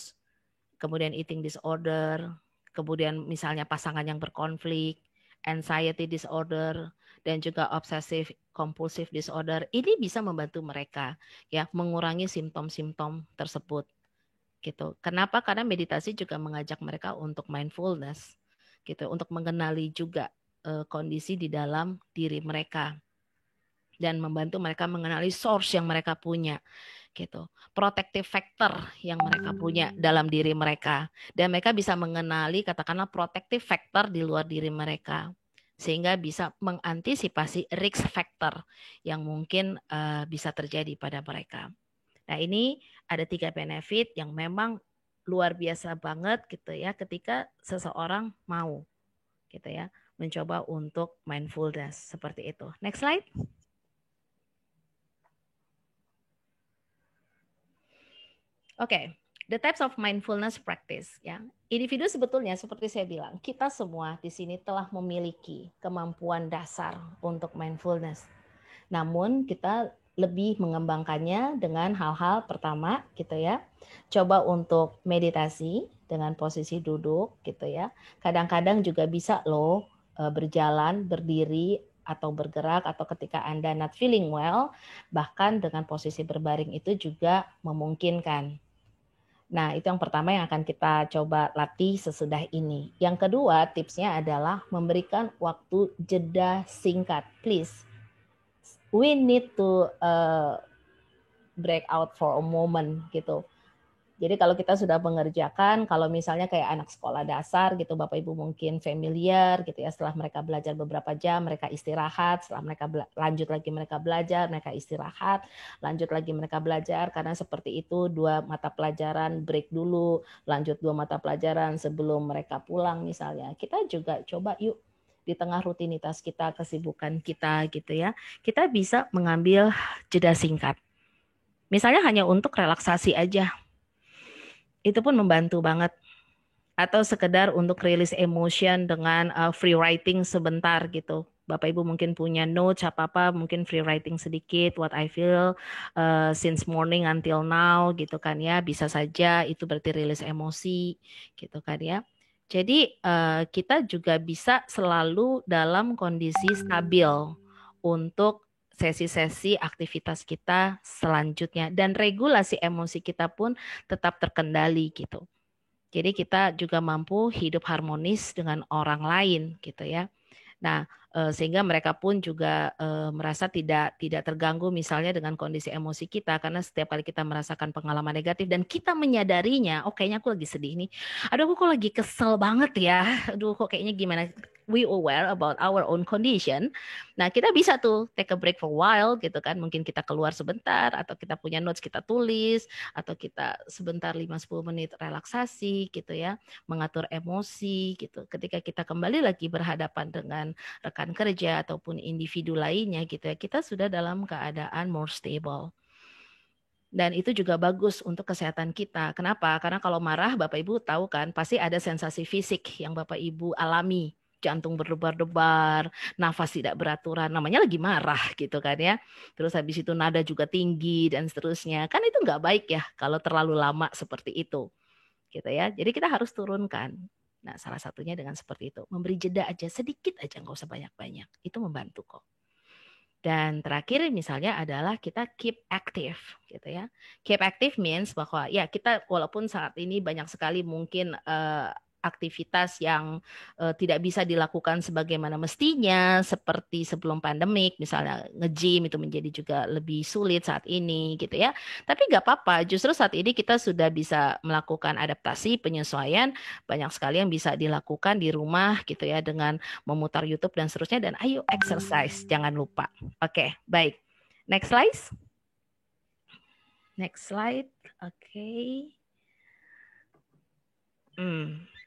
kemudian eating disorder, kemudian misalnya pasangan yang berkonflik, anxiety disorder, dan juga obsessive compulsive disorder. Ini bisa membantu mereka ya mengurangi simptom-simptom tersebut gitu. Kenapa? Karena meditasi juga mengajak mereka untuk mindfulness gitu, untuk mengenali juga kondisi di dalam diri mereka dan membantu mereka mengenali source yang mereka punya gitu. Protective factor yang mereka punya dalam diri mereka dan mereka bisa mengenali katakanlah protective factor di luar diri mereka sehingga bisa mengantisipasi risk factor yang mungkin bisa terjadi pada mereka. Nah, ini ada 3 benefit yang memang luar biasa banget gitu ya ketika seseorang mau gitu ya mencoba untuk mindfulness seperti itu. Next slide. Oke, the types of mindfulness practice ya. Individu sebetulnya seperti saya bilang, kita semua di sini telah memiliki kemampuan dasar untuk mindfulness. Namun kita lebih mengembangkannya dengan hal-hal pertama gitu ya. Coba untuk meditasi dengan posisi duduk gitu ya. Kadang-kadang juga bisa loh berjalan, berdiri atau bergerak atau ketika Anda not feeling well, bahkan dengan posisi berbaring itu juga memungkinkan. Nah, itu yang pertama yang akan kita coba latih sesudah ini. Yang kedua, tipsnya adalah memberikan waktu jeda singkat. Please, we need to break out for a moment gitu. Jadi kalau kita sudah mengerjakan, kalau misalnya kayak anak sekolah dasar gitu, Bapak Ibu mungkin familiar gitu ya, setelah mereka belajar beberapa jam, mereka istirahat, setelah mereka lanjut lagi mereka belajar, mereka istirahat, lanjut lagi mereka belajar, karena seperti itu 2 mata pelajaran break dulu, lanjut 2 mata pelajaran sebelum mereka pulang misalnya. Kita juga coba yuk di tengah rutinitas kita, kesibukan kita gitu ya, kita bisa mengambil jeda singkat. Misalnya hanya untuk relaksasi aja. Itu pun membantu banget. Atau sekedar untuk rilis emotion dengan free writing sebentar gitu. Bapak Ibu mungkin punya notes apa-apa, mungkin free writing sedikit, what I feel since morning until now gitu kan ya. Bisa saja itu berarti rilis emosi gitu kan ya. Jadi kita juga bisa selalu dalam kondisi stabil untuk sesi-sesi aktivitas kita selanjutnya. Dan regulasi emosi kita pun tetap terkendali gitu. Jadi kita juga mampu hidup harmonis dengan orang lain gitu ya. Nah, sehingga mereka pun juga merasa tidak terganggu misalnya dengan kondisi emosi kita, karena setiap kali kita merasakan pengalaman negatif dan kita menyadarinya, oh kayaknya aku lagi sedih nih, aduh aku kok lagi kesel banget ya, aduh kok kayaknya gimana, we aware about our own condition. Nah, kita bisa tuh take a break for a while gitu kan, mungkin kita keluar sebentar atau kita punya notes kita tulis atau kita sebentar 5-10 menit relaksasi gitu ya, mengatur emosi gitu. Ketika kita kembali lagi berhadapan dengan rekan kerja ataupun individu lainnya gitu ya, kita sudah dalam keadaan more stable. Dan itu juga bagus untuk kesehatan kita. Kenapa? Karena kalau marah, Bapak Ibu tahu kan, pasti ada sensasi fisik yang Bapak Ibu alami. Jantung berdebar-debar, nafas tidak beraturan, namanya lagi marah gitu kan ya. Terus habis itu nada juga tinggi dan seterusnya. Kan itu nggak baik ya kalau terlalu lama seperti itu. Gitu ya. Jadi kita harus turunkan. Nah, salah satunya dengan seperti itu. Memberi jeda aja, sedikit aja, nggak usah banyak-banyak. Itu membantu kok. Dan terakhir misalnya adalah kita keep active gitu ya. Keep active means bahwa ya kita walaupun saat ini banyak sekali mungkin aktivitas yang tidak bisa dilakukan sebagaimana mestinya seperti sebelum pandemik, misalnya nge-gym itu menjadi juga lebih sulit saat ini gitu ya. Tapi nggak apa-apa, justru saat ini kita sudah bisa melakukan adaptasi, penyesuaian, banyak sekali yang bisa dilakukan di rumah gitu ya dengan memutar YouTube dan seterusnya, dan ayo exercise, jangan lupa. Oke, baik. Next slide. Next slide. Oke.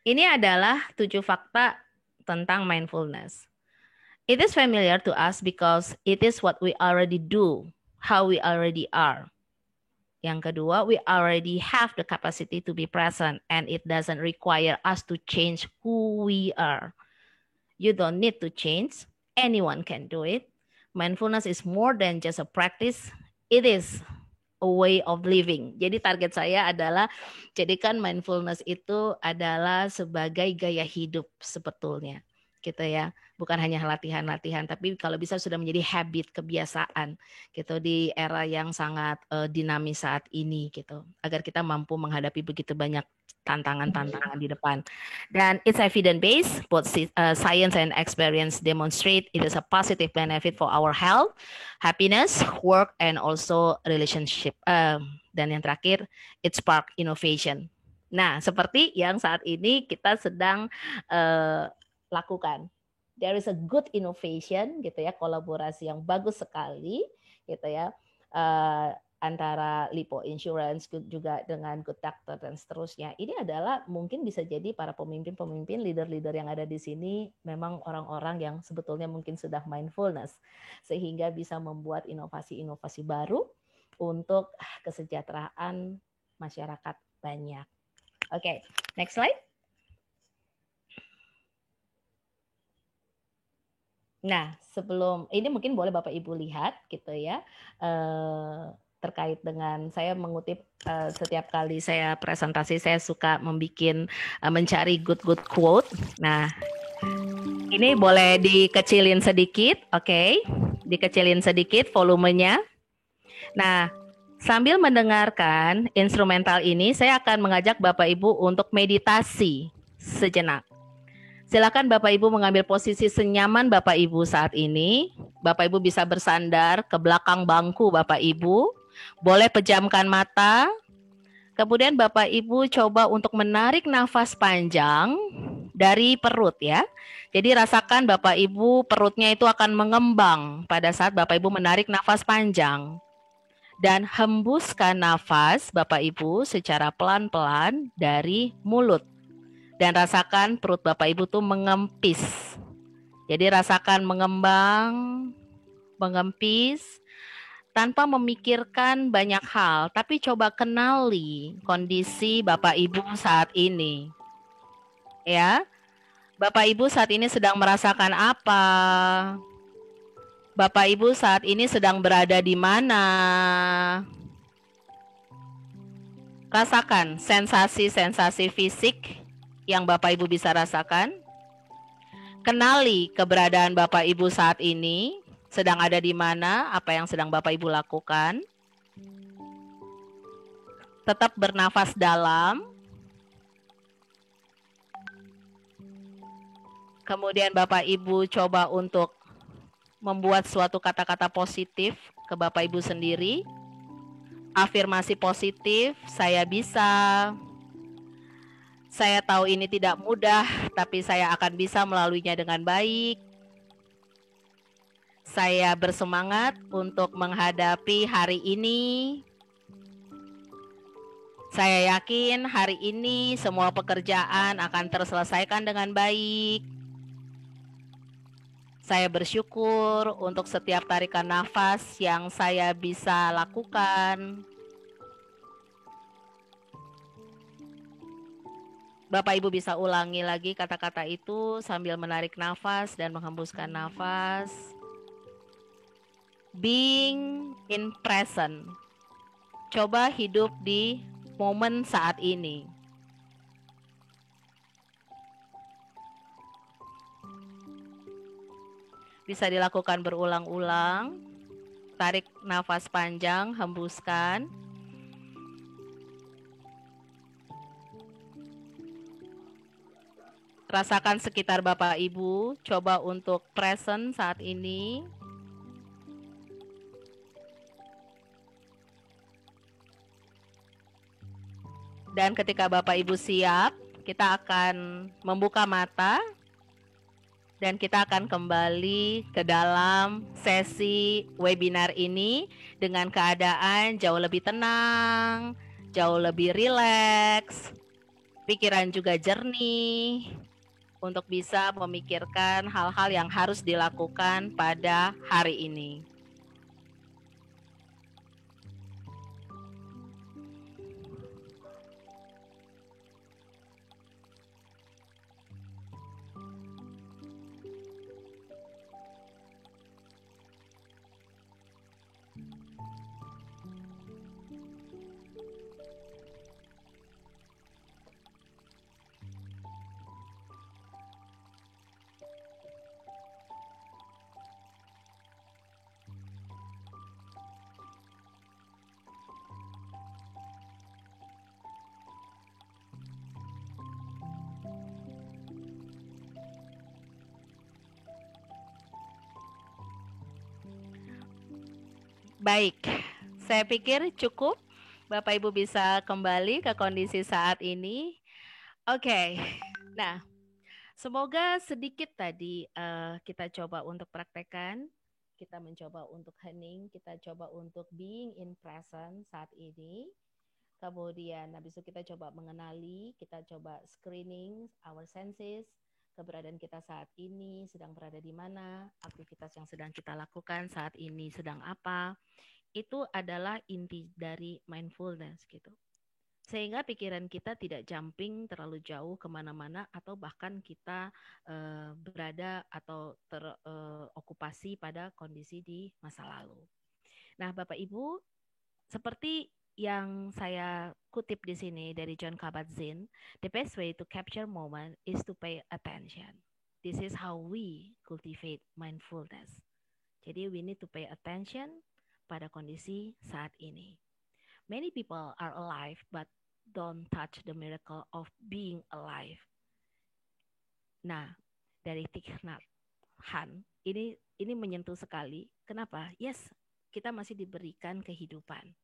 Ini adalah 7 fakta tentang mindfulness. It is familiar to us because it is what we already do, how we already are. Yang kedua, we already have the capacity to be present and it doesn't require us to change who we are. You don't need to change. Anyone can do it. Mindfulness is more than just a practice. It is a way of living. Jadi target saya adalah jadikan mindfulness itu adalah sebagai gaya hidup sebetulnya. Gitu ya. Bukan hanya latihan-latihan, tapi kalau bisa sudah menjadi habit, kebiasaan gitu di era yang sangat dinamis saat ini gitu. Agar kita mampu menghadapi begitu banyak tantangan-tantangan di depan. Dan it's evidence based, both science and experience demonstrate it is a positive benefit for our health, happiness, work, and also relationship. Dan yang terakhir, it spark innovation. Nah, seperti yang saat ini kita sedang lakukan. There is a good innovation, gitu ya, kolaborasi yang bagus sekali, gitu ya. Antara Lipo Insurance juga dengan Good Doctor dan seterusnya. Ini adalah mungkin bisa jadi para pemimpin-pemimpin, leader-leader yang ada di sini memang orang-orang yang sebetulnya mungkin sudah mindfulness sehingga bisa membuat inovasi-inovasi baru untuk kesejahteraan masyarakat banyak. Oke, next slide. Nah, sebelum ini mungkin boleh Bapak Ibu lihat gitu ya. Terkait dengan saya mengutip setiap kali saya presentasi saya suka mencari good quote. Nah, ini boleh dikecilin sedikit, oke? Dikecilin sedikit volumenya. Nah, sambil mendengarkan instrumental ini, saya akan mengajak Bapak Ibu untuk meditasi sejenak. Silakan Bapak Ibu mengambil posisi senyaman Bapak Ibu saat ini. Bapak Ibu bisa bersandar ke belakang bangku Bapak Ibu. Boleh pejamkan mata. Kemudian Bapak Ibu coba untuk menarik nafas panjang dari perut ya. Jadi rasakan Bapak Ibu perutnya itu akan mengembang pada saat Bapak Ibu menarik nafas panjang. Dan hembuskan nafas Bapak Ibu secara pelan-pelan dari mulut. Dan rasakan perut Bapak Ibu tuh mengempis. Jadi rasakan mengembang, mengempis, tanpa memikirkan banyak hal. Tapi coba kenali kondisi Bapak Ibu saat ini. Ya, Bapak Ibu saat ini sedang merasakan apa? Bapak Ibu saat ini sedang berada di mana? Rasakan sensasi-sensasi fisik yang Bapak Ibu bisa rasakan. Kenali keberadaan Bapak Ibu saat ini, sedang ada di mana, apa yang sedang Bapak Ibu lakukan. Tetap bernafas dalam. Kemudian Bapak Ibu coba untuk membuat suatu kata-kata positif ke Bapak Ibu sendiri. Afirmasi positif, saya bisa. Saya tahu ini tidak mudah, tapi saya akan bisa melaluinya dengan baik. Saya bersemangat untuk menghadapi hari ini. Saya yakin hari ini semua pekerjaan akan terselesaikan dengan baik. Saya bersyukur untuk setiap tarikan nafas yang saya bisa lakukan. Bapak Ibu bisa ulangi lagi kata-kata itu sambil menarik nafas dan menghembuskan nafas. Being in present. Coba hidup di momen saat ini. Bisa dilakukan berulang-ulang. Tarik nafas panjang, hembuskan. Rasakan sekitar Bapak Ibu, coba untuk present saat ini. Dan ketika Bapak Ibu siap, kita akan membuka mata dan kita akan kembali ke dalam sesi webinar ini dengan keadaan jauh lebih tenang, jauh lebih rileks, pikiran juga jernih, untuk bisa memikirkan hal-hal yang harus dilakukan pada hari ini. Baik, saya pikir cukup. Bapak Ibu bisa kembali ke kondisi saat ini. Oke, nah semoga sedikit tadi kita coba untuk praktekkan. Kita mencoba untuk hening, kita coba untuk being in present saat ini. Kemudian habis itu kita coba mengenali, kita coba screening our senses, keberadaan kita saat ini sedang berada di mana, aktivitas yang sedang kita lakukan saat ini sedang apa. Itu adalah inti dari mindfulness gitu. Sehingga pikiran kita tidak jumping terlalu jauh kemana-mana atau bahkan kita berada atau terokupasi pada kondisi di masa lalu. Nah, Bapak Ibu, seperti yang saya kutip di sini dari Jon Kabat-Zinn, the best way to capture moment is to pay attention. This is how we cultivate mindfulness. Jadi we need to pay attention pada kondisi saat ini. Many people are alive but don't touch the miracle of being alive. Nah, dari Thich Nhat Hanh ini menyentuh sekali. Kenapa? Yes, kita masih diberikan kehidupan.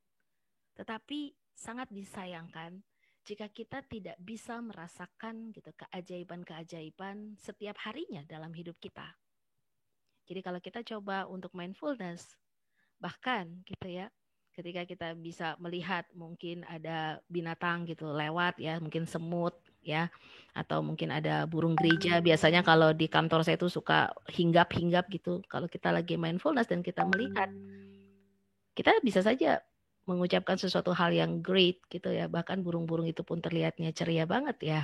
Tetapi sangat disayangkan jika kita tidak bisa merasakan gitu keajaiban-keajaiban setiap harinya dalam hidup kita. Jadi kalau kita coba untuk mindfulness, bahkan gitu ya, ketika kita bisa melihat mungkin ada binatang gitu lewat ya, mungkin semut ya, atau mungkin ada burung gereja. Biasanya kalau di kantor saya itu suka hinggap-hinggap gitu. Kalau kita lagi mindfulness dan kita melihat, kita bisa saja mengucapkan sesuatu hal yang great gitu ya, bahkan burung-burung itu pun terlihatnya ceria banget ya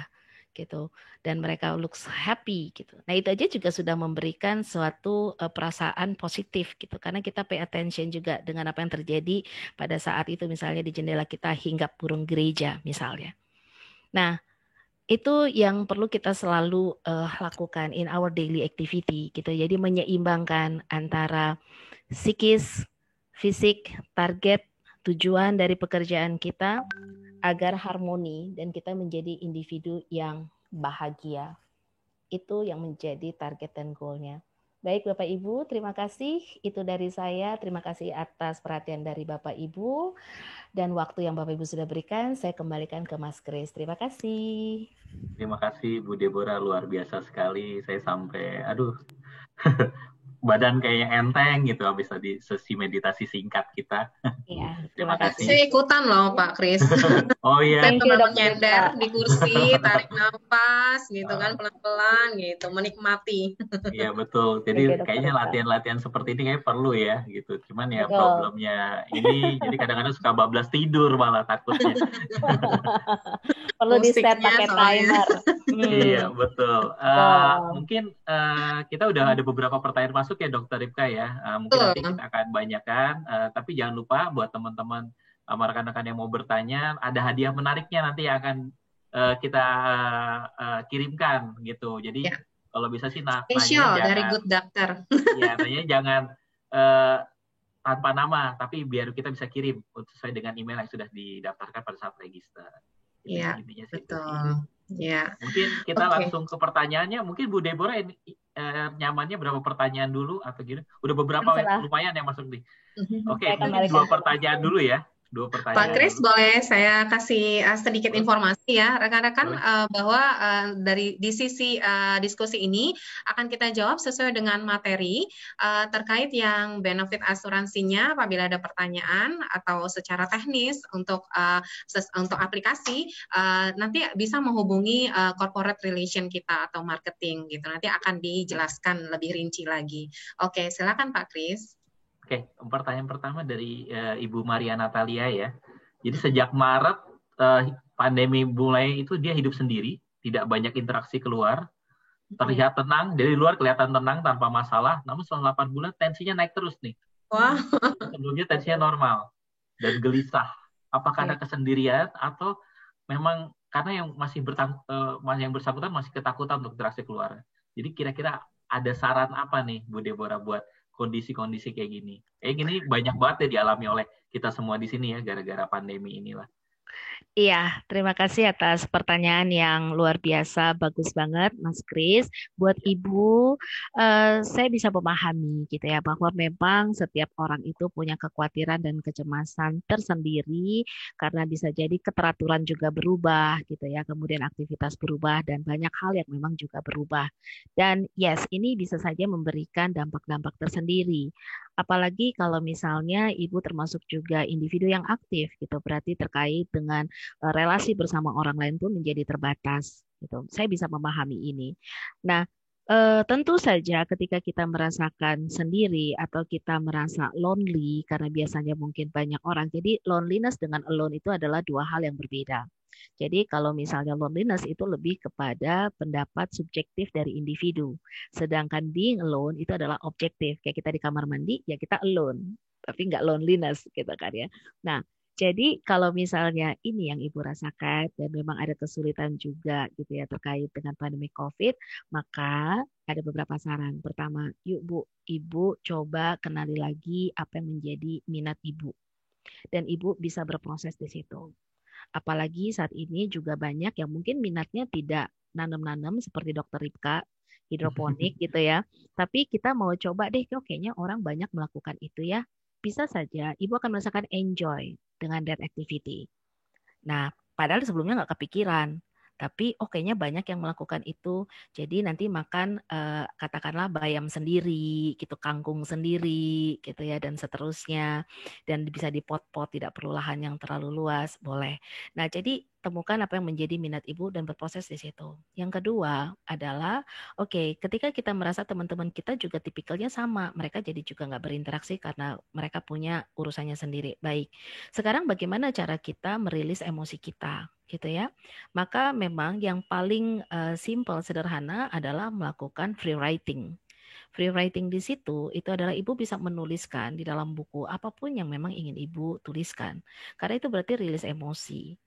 gitu, dan mereka looks happy gitu. Nah itu aja juga sudah memberikan suatu perasaan positif gitu, karena kita pay attention juga dengan apa yang terjadi pada saat itu, misalnya di jendela kita hinggap burung gereja misalnya. Nah itu yang perlu kita selalu lakukan in our daily activity gitu, jadi menyeimbangkan antara psikis, fisik, target, tujuan dari pekerjaan kita agar harmoni dan kita menjadi individu yang bahagia. Itu yang menjadi target dan goalnya. Baik Bapak Ibu, terima kasih. Itu dari saya. Terima kasih atas perhatian dari Bapak Ibu. Dan waktu yang Bapak Ibu sudah berikan, saya kembalikan ke Mas Kris. Terima kasih. Terima kasih Bu Deborah, luar biasa sekali. Saya sampai, badan kayaknya enteng gitu habis tadi sesi meditasi singkat kita. Iya, terima kasih. Saya ikutan loh Pak Kris. Oh iya. Saya teman nyender di kursi, tarik nafas gitu kan pelan-pelan gitu, menikmati. Iya betul. Jadi kayaknya latihan-latihan seperti ini kayak perlu ya gitu. Cuman ya problemnya ini jadi kadang-kadang suka bablas tidur malah takutnya. Perlu di set musiknya pakai soalnya. timer. Iya, betul. Wow. Mungkin kita udah ada beberapa pertanyaan masuk ya, Dokter Ripka ya. Mungkin nanti Betul. kita akan banyakan, tapi jangan lupa buat teman-teman sama rekan-rekan yang mau bertanya, ada hadiah menariknya nanti yang akan kita kirimkan gitu. Jadi Ya, kalau bisa sih nanyanya spesial dari jangan, Good Doctor. ya nanyanya jangan eh, tanpa nama, tapi biar kita bisa kirim sesuai dengan email yang sudah didaftarkan pada saat register. Itu Ya, intinya sih itu sih. betul. Ya, Mungkin kita oke. langsung ke pertanyaannya. Mungkin Bu Deborah ini nyamannya berapa pertanyaan dulu atau gitu? Udah beberapa Terserah. lumayan yang masuk nih. Oke, Saya akan mungkin berikan 2 pertanyaan dulu ya. 2 Pak pertanyaan Kris, dulu. boleh saya kasih sedikit Boleh? informasi ya, rekan-rekan, Boleh. bahwa di sisi diskusi ini akan kita jawab sesuai dengan materi terkait yang benefit asuransinya apabila ada pertanyaan atau secara teknis untuk aplikasi, nanti bisa menghubungi corporate relation kita atau marketing gitu. Nanti akan dijelaskan lebih rinci lagi. Oke, silakan Pak Kris. Oke, pertanyaan pertama dari Ibu Maria Natalia ya. Jadi sejak Maret pandemi mulai itu dia hidup sendiri, tidak banyak interaksi keluar, terlihat tenang, dari luar kelihatan tenang tanpa masalah, namun setelah 8 bulan tensinya naik terus nih. Wah. Sebelumnya tensinya normal dan gelisah. Apakah ada kesendirian atau memang karena yang bersangkutan masih ketakutan untuk interaksi keluar. Jadi kira-kira ada saran apa nih Bu Deborah buat kondisi-kondisi kayak gini? Kayak gini banyak banget ya dialami oleh kita semua di sini ya gara-gara pandemi inilah. Iya, terima kasih atas pertanyaan yang luar biasa, bagus banget, Mas Kris. Buat Ibu, saya bisa memahami gitu ya, bahwa memang setiap orang itu punya kekhawatiran dan kecemasan tersendiri, karena bisa jadi keteraturan juga berubah gitu ya, kemudian aktivitas berubah, dan banyak hal yang memang juga berubah. Dan yes, ini bisa saja memberikan dampak-dampak tersendiri. Apalagi kalau misalnya Ibu termasuk juga individu yang aktif gitu, berarti terkait dengan relasi bersama orang lain pun menjadi terbatas gitu. Saya bisa memahami ini. Nah, tentu saja ketika kita merasakan sendiri atau kita merasa lonely karena biasanya mungkin banyak orang. Jadi loneliness dengan alone itu adalah dua hal yang berbeda. Jadi kalau misalnya loneliness itu lebih kepada pendapat subjektif dari individu. Sedangkan being alone itu adalah objektif. Kayak kita di kamar mandi, ya kita alone. Tapi nggak loneliness gitu kan ya. Nah, jadi kalau misalnya ini yang Ibu rasakan dan memang ada kesulitan juga gitu ya terkait dengan pandemi COVID, maka ada beberapa saran. Pertama, yuk Bu, Ibu coba kenali lagi apa yang menjadi minat Ibu. Dan Ibu bisa berproses di situ. Apalagi saat ini juga banyak yang mungkin minatnya tidak nanam-nanam seperti Dokter Ripka, hidroponik gitu ya. Tapi kita mau coba deh, kayaknya orang banyak melakukan itu ya. Bisa saja Ibu akan merasakan enjoy dengan that activity. Nah, padahal sebelumnya nggak kepikiran. Tapi kayaknya banyak yang melakukan itu. Jadi nanti makan katakanlah bayam sendiri, gitu, kangkung sendiri, gitu ya, dan seterusnya. Dan bisa dipot-pot, tidak perlu lahan yang terlalu luas, boleh. Nah, jadi temukan apa yang menjadi minat Ibu dan berproses di situ. Yang kedua adalah, ketika kita merasa teman-teman kita juga tipikalnya sama, mereka jadi juga nggak berinteraksi karena mereka punya urusannya sendiri. Baik, sekarang bagaimana cara kita merilis emosi kita? Gitu ya. Maka memang yang paling simple, sederhana adalah melakukan free writing. Free writing di situ itu adalah Ibu bisa menuliskan di dalam buku apapun yang memang ingin Ibu tuliskan. Karena itu berarti rilis emosi.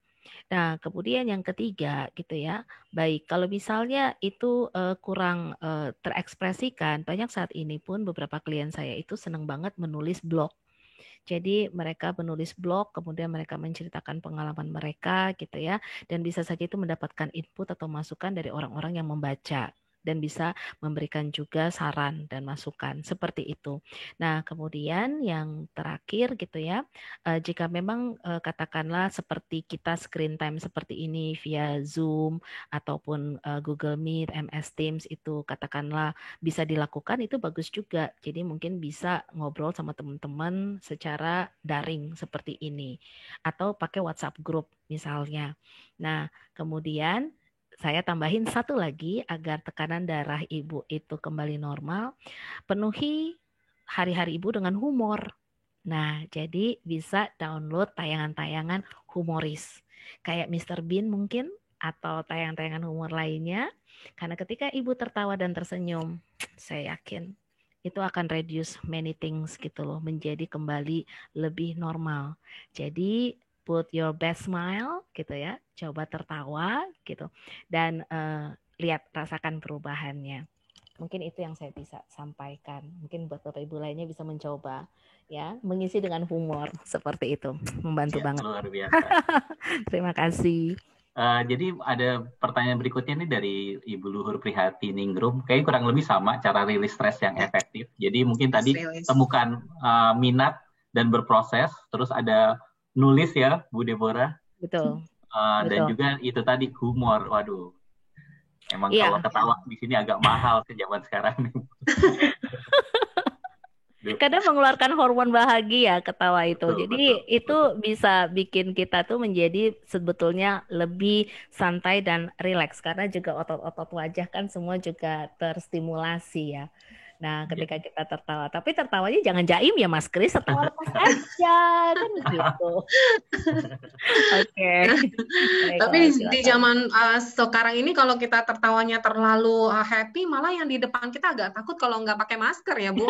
Nah, kemudian yang ketiga gitu ya. Baik, kalau misalnya itu kurang terekspresikan, banyak saat ini pun beberapa klien saya itu senang banget menulis blog. Jadi mereka menulis blog, kemudian mereka menceritakan pengalaman mereka gitu ya, dan bisa saja itu mendapatkan input atau masukan dari orang-orang yang membaca dan bisa memberikan juga saran dan masukan seperti itu. Nah, kemudian yang terakhir gitu ya, jika memang katakanlah seperti kita screen time seperti ini via Zoom ataupun Google Meet, MS Teams itu katakanlah bisa dilakukan, itu bagus juga. Jadi mungkin bisa ngobrol sama teman-teman secara daring seperti ini atau pakai WhatsApp group misalnya. Nah, kemudian saya tambahin satu lagi agar tekanan darah Ibu itu kembali normal, penuhi hari-hari Ibu dengan humor. Nah, jadi bisa download tayangan-tayangan humoris. Kayak Mr. Bean mungkin atau tayangan-tayangan humor lainnya. Karena ketika ibu tertawa dan tersenyum, saya yakin itu akan reduce many things gitu loh, menjadi kembali lebih normal. Jadi put your best smile gitu ya, coba tertawa gitu, dan lihat, rasakan perubahannya. Mungkin itu yang saya bisa sampaikan. Mungkin buat Bapak Ibu lainnya bisa mencoba ya, mengisi dengan humor seperti itu. Membantu banget. Luar biasa. Terima kasih. Jadi ada pertanyaan berikutnya nih dari Ibu Luhur Prihatiningrum. Kayaknya kurang lebih sama cara rilis stres yang efektif. Jadi mungkin tadi temukan minat dan berproses. Terus ada nulis ya, Bu Deborah. Betul. Dan juga itu tadi humor. Waduh, emang kalau ketawa di sini agak mahal ke zaman sekarang. Kadang mengeluarkan hormon bahagia ketawa itu. Betul, jadi itu bisa bikin kita tuh menjadi sebetulnya lebih santai dan rileks, karena juga otot-otot wajah kan semua juga terstimulasi ya. Nah, ketika kita tertawa, tapi tertawanya jangan jaim ya Mas Kris, tertawa lepas aja kan gitu. Oke. Tapi di zaman sekarang ini kalau kita tertawanya terlalu happy, malah yang di depan kita agak takut kalau nggak pakai masker ya Bu.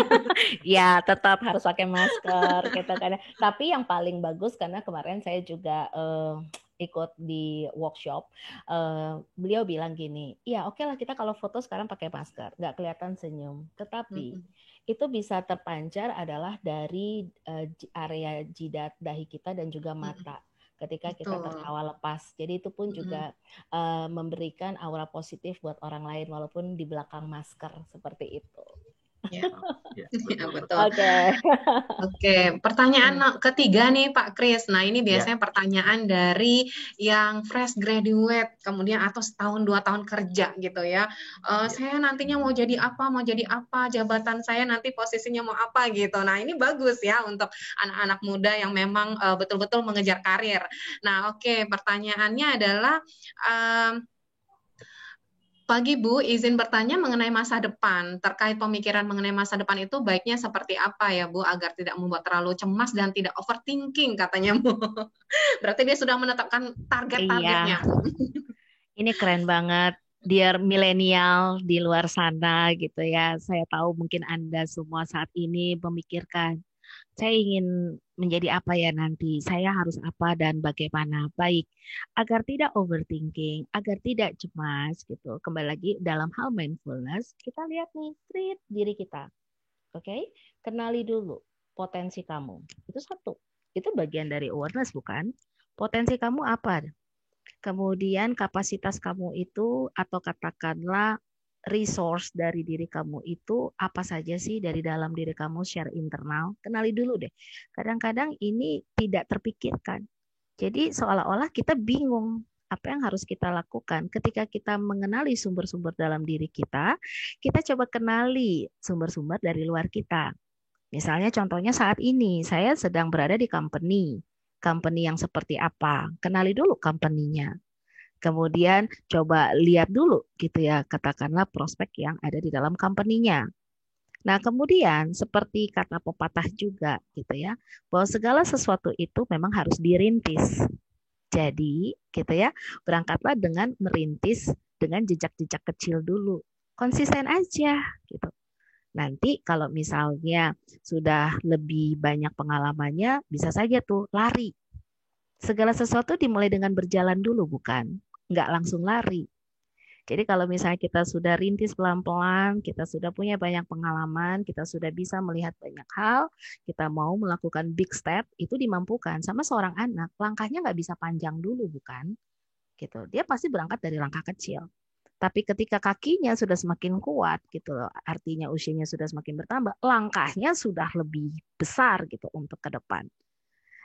Ya, tetap harus pakai masker gitu kan. Tapi yang paling bagus, karena kemarin saya juga ikut di workshop, beliau bilang gini, ya oke lah kita kalau foto sekarang pakai masker, nggak kelihatan senyum, tetapi itu bisa terpancar adalah dari area jidat, dahi kita dan juga mata ketika kita tertawa lepas. Jadi itu pun juga memberikan aura positif buat orang lain walaupun di belakang masker, seperti itu. Ya, betul. Oke. Pertanyaan ketiga nih Pak Kris. Nah ini biasanya pertanyaan dari yang fresh graduate, kemudian atau setahun 2 tahun kerja gitu ya. Saya nantinya mau jadi apa, jabatan saya nanti posisinya mau apa gitu. Nah ini bagus ya untuk anak-anak muda yang memang betul-betul mengejar karir. Nah oke, pertanyaannya adalah pagi Bu, izin bertanya mengenai masa depan. Terkait pemikiran mengenai masa depan itu baiknya seperti apa ya Bu, agar tidak membuat terlalu cemas dan tidak overthinking katanya Bu. Berarti dia sudah menetapkan target-targetnya. Ini keren banget. Dear milenial di luar sana gitu ya. Saya tahu mungkin Anda semua saat ini memikirkan, saya ingin menjadi apa ya nanti, saya harus apa dan bagaimana. Baik, agar tidak overthinking, agar tidak cemas gitu. Kembali lagi dalam hal mindfulness, kita lihat nih, treat diri kita. Oke? Kenali dulu potensi kamu. Itu satu. Itu bagian dari awareness bukan? Potensi kamu apa? Kemudian kapasitas kamu itu, atau katakanlah resource dari diri kamu itu apa saja sih dari dalam diri kamu secara internal. Kenali dulu deh. Kadang-kadang ini tidak terpikirkan. Jadi seolah-olah kita bingung apa yang harus kita lakukan. Ketika kita mengenali sumber-sumber dalam diri kita coba kenali sumber-sumber dari luar kita. Misalnya contohnya saat ini saya sedang berada di company yang seperti apa. Kenali dulu company-nya. Kemudian coba lihat dulu gitu ya, katakanlah prospek yang ada di dalam company-nya. Nah, kemudian seperti kata pepatah juga gitu ya, bahwa segala sesuatu itu memang harus dirintis. Jadi, gitu ya, berangkatlah dengan merintis dengan jejak-jejak kecil dulu. Konsisten aja gitu. Nanti kalau misalnya sudah lebih banyak pengalamannya, bisa saja tuh lari. Segala sesuatu dimulai dengan berjalan dulu, bukan? Nggak langsung lari. Jadi kalau misalnya kita sudah rintis pelan-pelan, kita sudah punya banyak pengalaman, kita sudah bisa melihat banyak hal, kita mau melakukan big step, itu dimampukan. Sama seorang anak, langkahnya nggak bisa panjang dulu, bukan? Gitu. Dia pasti berangkat dari langkah kecil. Tapi ketika kakinya sudah semakin kuat, gitu loh, artinya usianya sudah semakin bertambah, langkahnya sudah lebih besar gitu untuk ke depan.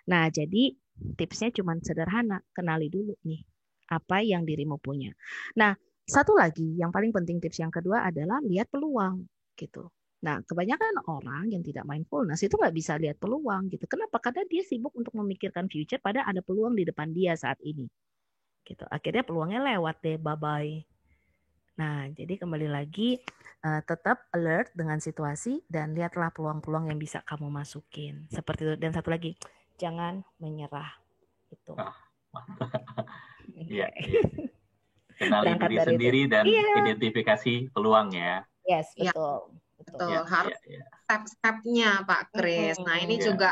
Nah, jadi tipsnya cuma sederhana, kenali dulu nih apa yang dirimu punya. Nah, satu lagi yang paling penting, tips yang kedua adalah lihat peluang gitu. Nah, kebanyakan orang yang tidak mindfulness itu nggak bisa lihat peluang gitu. Kenapa? Karena dia sibuk untuk memikirkan future, padahal ada peluang di depan dia saat ini. Gitu. Akhirnya peluangnya lewat deh, bye-bye. Nah, jadi kembali lagi tetap alert dengan situasi dan lihatlah peluang-peluang yang bisa kamu masukin. Seperti itu. Dan satu lagi, jangan menyerah. Itu. Iya. Kenali Berangkat diri dari itu. sendiri dan Iya, identifikasi peluang ya. yes, Ya, betul. betul. Ya, Harus ya, ya. step-stepnya Pak Kris. Nah, ini Ya, juga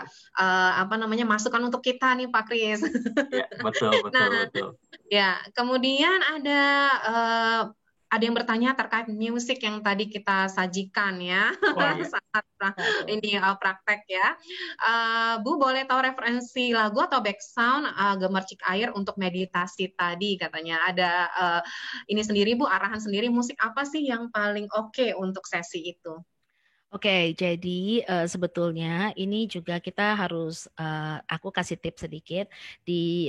masukan untuk kita nih Pak Kris. ya, betul, betul, Nah, betul. ya, kemudian ada yang bertanya terkait musik yang tadi kita sajikan ya. Oh iya. Sangat Waduh. ini praktek ya. Bu boleh tahu referensi lagu atau background Gemercik Air untuk meditasi tadi katanya. Ada ini sendiri Bu, arahan sendiri musik apa sih yang paling oke untuk sesi itu? Oke, jadi sebetulnya ini juga kita harus, aku kasih tips sedikit di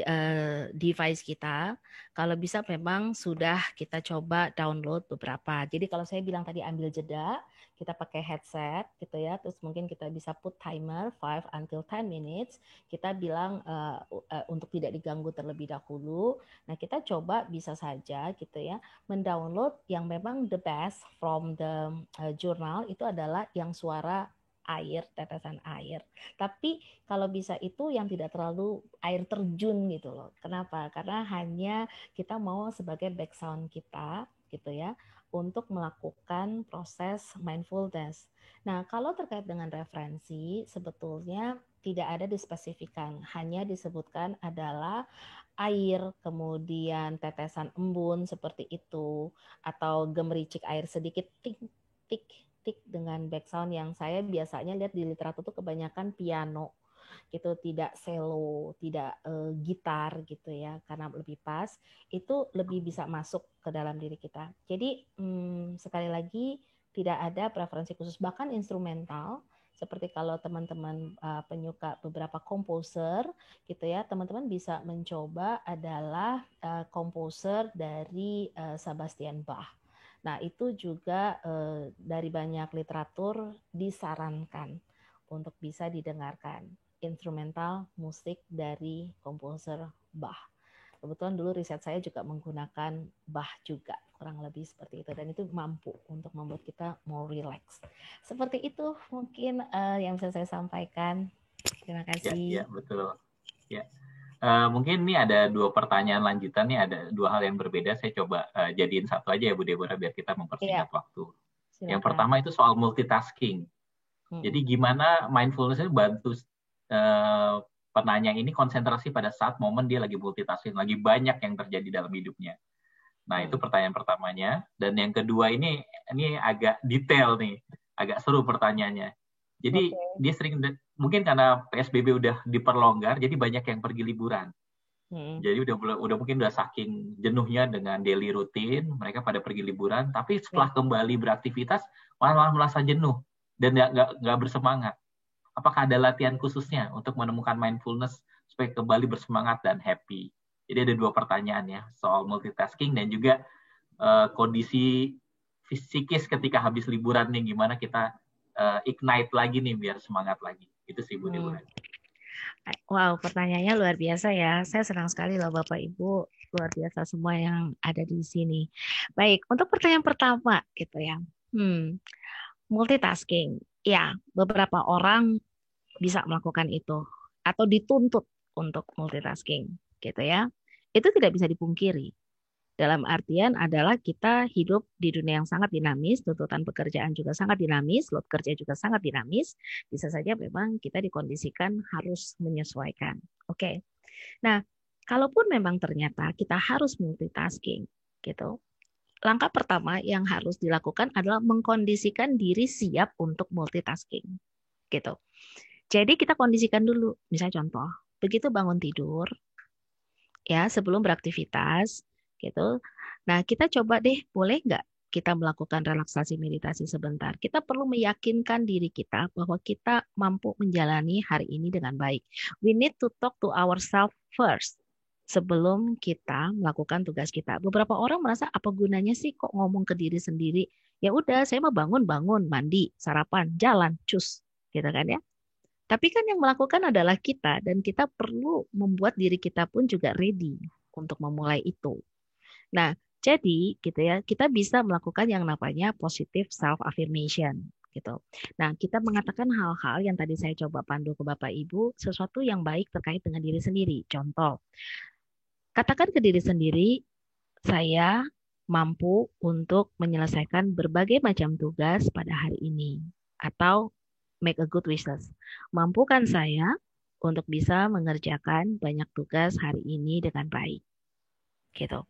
device kita. Kalau bisa memang sudah kita coba download beberapa. Jadi kalau saya bilang tadi ambil jeda, kita pakai headset gitu ya, terus mungkin kita bisa put timer 5 until 10 minutes. Kita bilang untuk tidak diganggu terlebih dahulu. Nah kita coba bisa saja gitu ya, mendownload yang memang the best from the jurnal itu adalah yang suara air, tetesan air. Tapi kalau bisa itu yang tidak terlalu air terjun gitu loh. Kenapa? Karena hanya kita mau sebagai background kita gitu ya untuk melakukan proses mindfulness. Nah, kalau terkait dengan referensi sebetulnya tidak ada dispesifikan, hanya disebutkan adalah air, kemudian tetesan embun seperti itu, atau gemericik air sedikit tik tik tik dengan background yang saya biasanya lihat di literatur itu kebanyakan piano gitu, tidak cello, tidak gitar gitu ya, karena lebih pas, itu lebih bisa masuk ke dalam diri kita. Jadi sekali lagi tidak ada preferensi khusus, bahkan instrumental seperti kalau teman-teman penyuka beberapa komposer gitu ya, teman-teman bisa mencoba adalah komposer dari Sebastian Bach. Nah, itu juga dari banyak literatur disarankan untuk bisa didengarkan instrumental musik dari komposer Bach. Kebetulan dulu riset saya juga menggunakan Bach juga, kurang lebih seperti itu, dan itu mampu untuk membuat kita more relax. Seperti itu mungkin yang bisa saya sampaikan. Terima kasih. Ya, betul. Ya. Mungkin ini ada 2 pertanyaan lanjutan nih, ada 2 hal yang berbeda. Saya coba jadiin satu aja ya Bu Deborah biar kita mempersingkat waktu. Silakan. Yang pertama itu soal multitasking. Jadi gimana mindfulness itu bantu penanya ini konsentrasi pada saat momen dia lagi multitasking, lagi banyak yang terjadi dalam hidupnya. Nah, itu pertanyaan pertamanya. Dan yang kedua ini agak detail nih, agak seru pertanyaannya. Jadi dia sering, mungkin karena PSBB udah diperlonggar, jadi banyak yang pergi liburan. Jadi udah mungkin udah saking jenuhnya dengan daily rutin, mereka pada pergi liburan. Tapi setelah kembali beraktivitas, malah merasa jenuh dan nggak bersemangat. Apakah ada latihan khususnya untuk menemukan mindfulness supaya kembali bersemangat dan happy? Jadi ada 2 pertanyaan ya, soal multitasking dan juga kondisi psikis ketika habis liburan nih, gimana kita ignite lagi nih biar semangat lagi. Itu sih Bu Deborah. Wow, pertanyaannya luar biasa ya. Saya senang sekali loh Bapak Ibu, luar biasa semua yang ada di sini. Baik, untuk pertanyaan pertama gitu ya. Multitasking. Ya, beberapa orang bisa melakukan itu atau dituntut untuk multitasking gitu ya. Itu tidak bisa dipungkiri. Dalam artian adalah kita hidup di dunia yang sangat dinamis, tuntutan pekerjaan juga sangat dinamis, load kerja juga sangat dinamis. Bisa saja memang kita dikondisikan harus menyesuaikan. Oke. Nah, kalaupun memang ternyata kita harus multitasking gitu. Langkah pertama yang harus dilakukan adalah mengkondisikan diri siap untuk multitasking. Gitu. Jadi kita kondisikan dulu, misalnya contoh, begitu bangun tidur, ya sebelum beraktivitas, gitu. Nah kita coba deh, boleh nggak kita melakukan relaksasi meditasi sebentar? Kita perlu meyakinkan diri kita bahwa kita mampu menjalani hari ini dengan baik. We need to talk to ourselves first sebelum kita melakukan tugas kita. Beberapa orang merasa apa gunanya sih kok ngomong ke diri sendiri? Ya udah, saya mau bangun, mandi, sarapan, jalan, cus, gitu kan ya. Tapi kan yang melakukan adalah kita, dan kita perlu membuat diri kita pun juga ready untuk memulai itu. Nah, jadi gitu ya, kita bisa melakukan yang namanya positive self affirmation gitu. Nah, kita mengatakan hal-hal yang tadi saya coba pandu ke Bapak Ibu, sesuatu yang baik terkait dengan diri sendiri. Contoh, katakan ke diri sendiri, saya mampu untuk menyelesaikan berbagai macam tugas pada hari ini. Atau make a good wishes. Mampukan saya untuk bisa mengerjakan banyak tugas hari ini dengan baik. Gitu.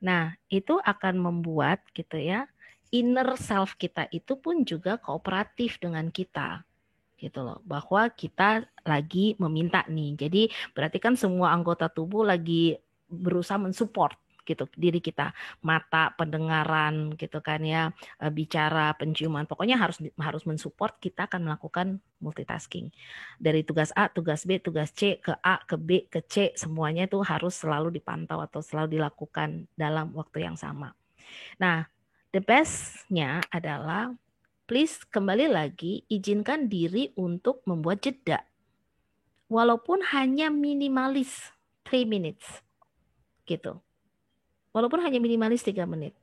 Nah, itu akan membuat gitu ya, inner self kita itu pun juga kooperatif dengan kita. Gitu loh, bahwa kita lagi meminta nih. Jadi berarti kan semua anggota tubuh lagi berusaha mensupport gitu diri kita, mata, pendengaran gitu kan ya, bicara, penciuman, pokoknya harus mensupport. Kita akan melakukan multitasking dari tugas A, tugas B, tugas C ke A, ke B, ke C, semuanya itu harus selalu dipantau atau selalu dilakukan dalam waktu yang sama. Nah, the best-nya adalah please kembali lagi izinkan diri untuk membuat jeda. Walaupun hanya minimalis 3 minutes. Gitu. Walaupun hanya minimalis 3 menit.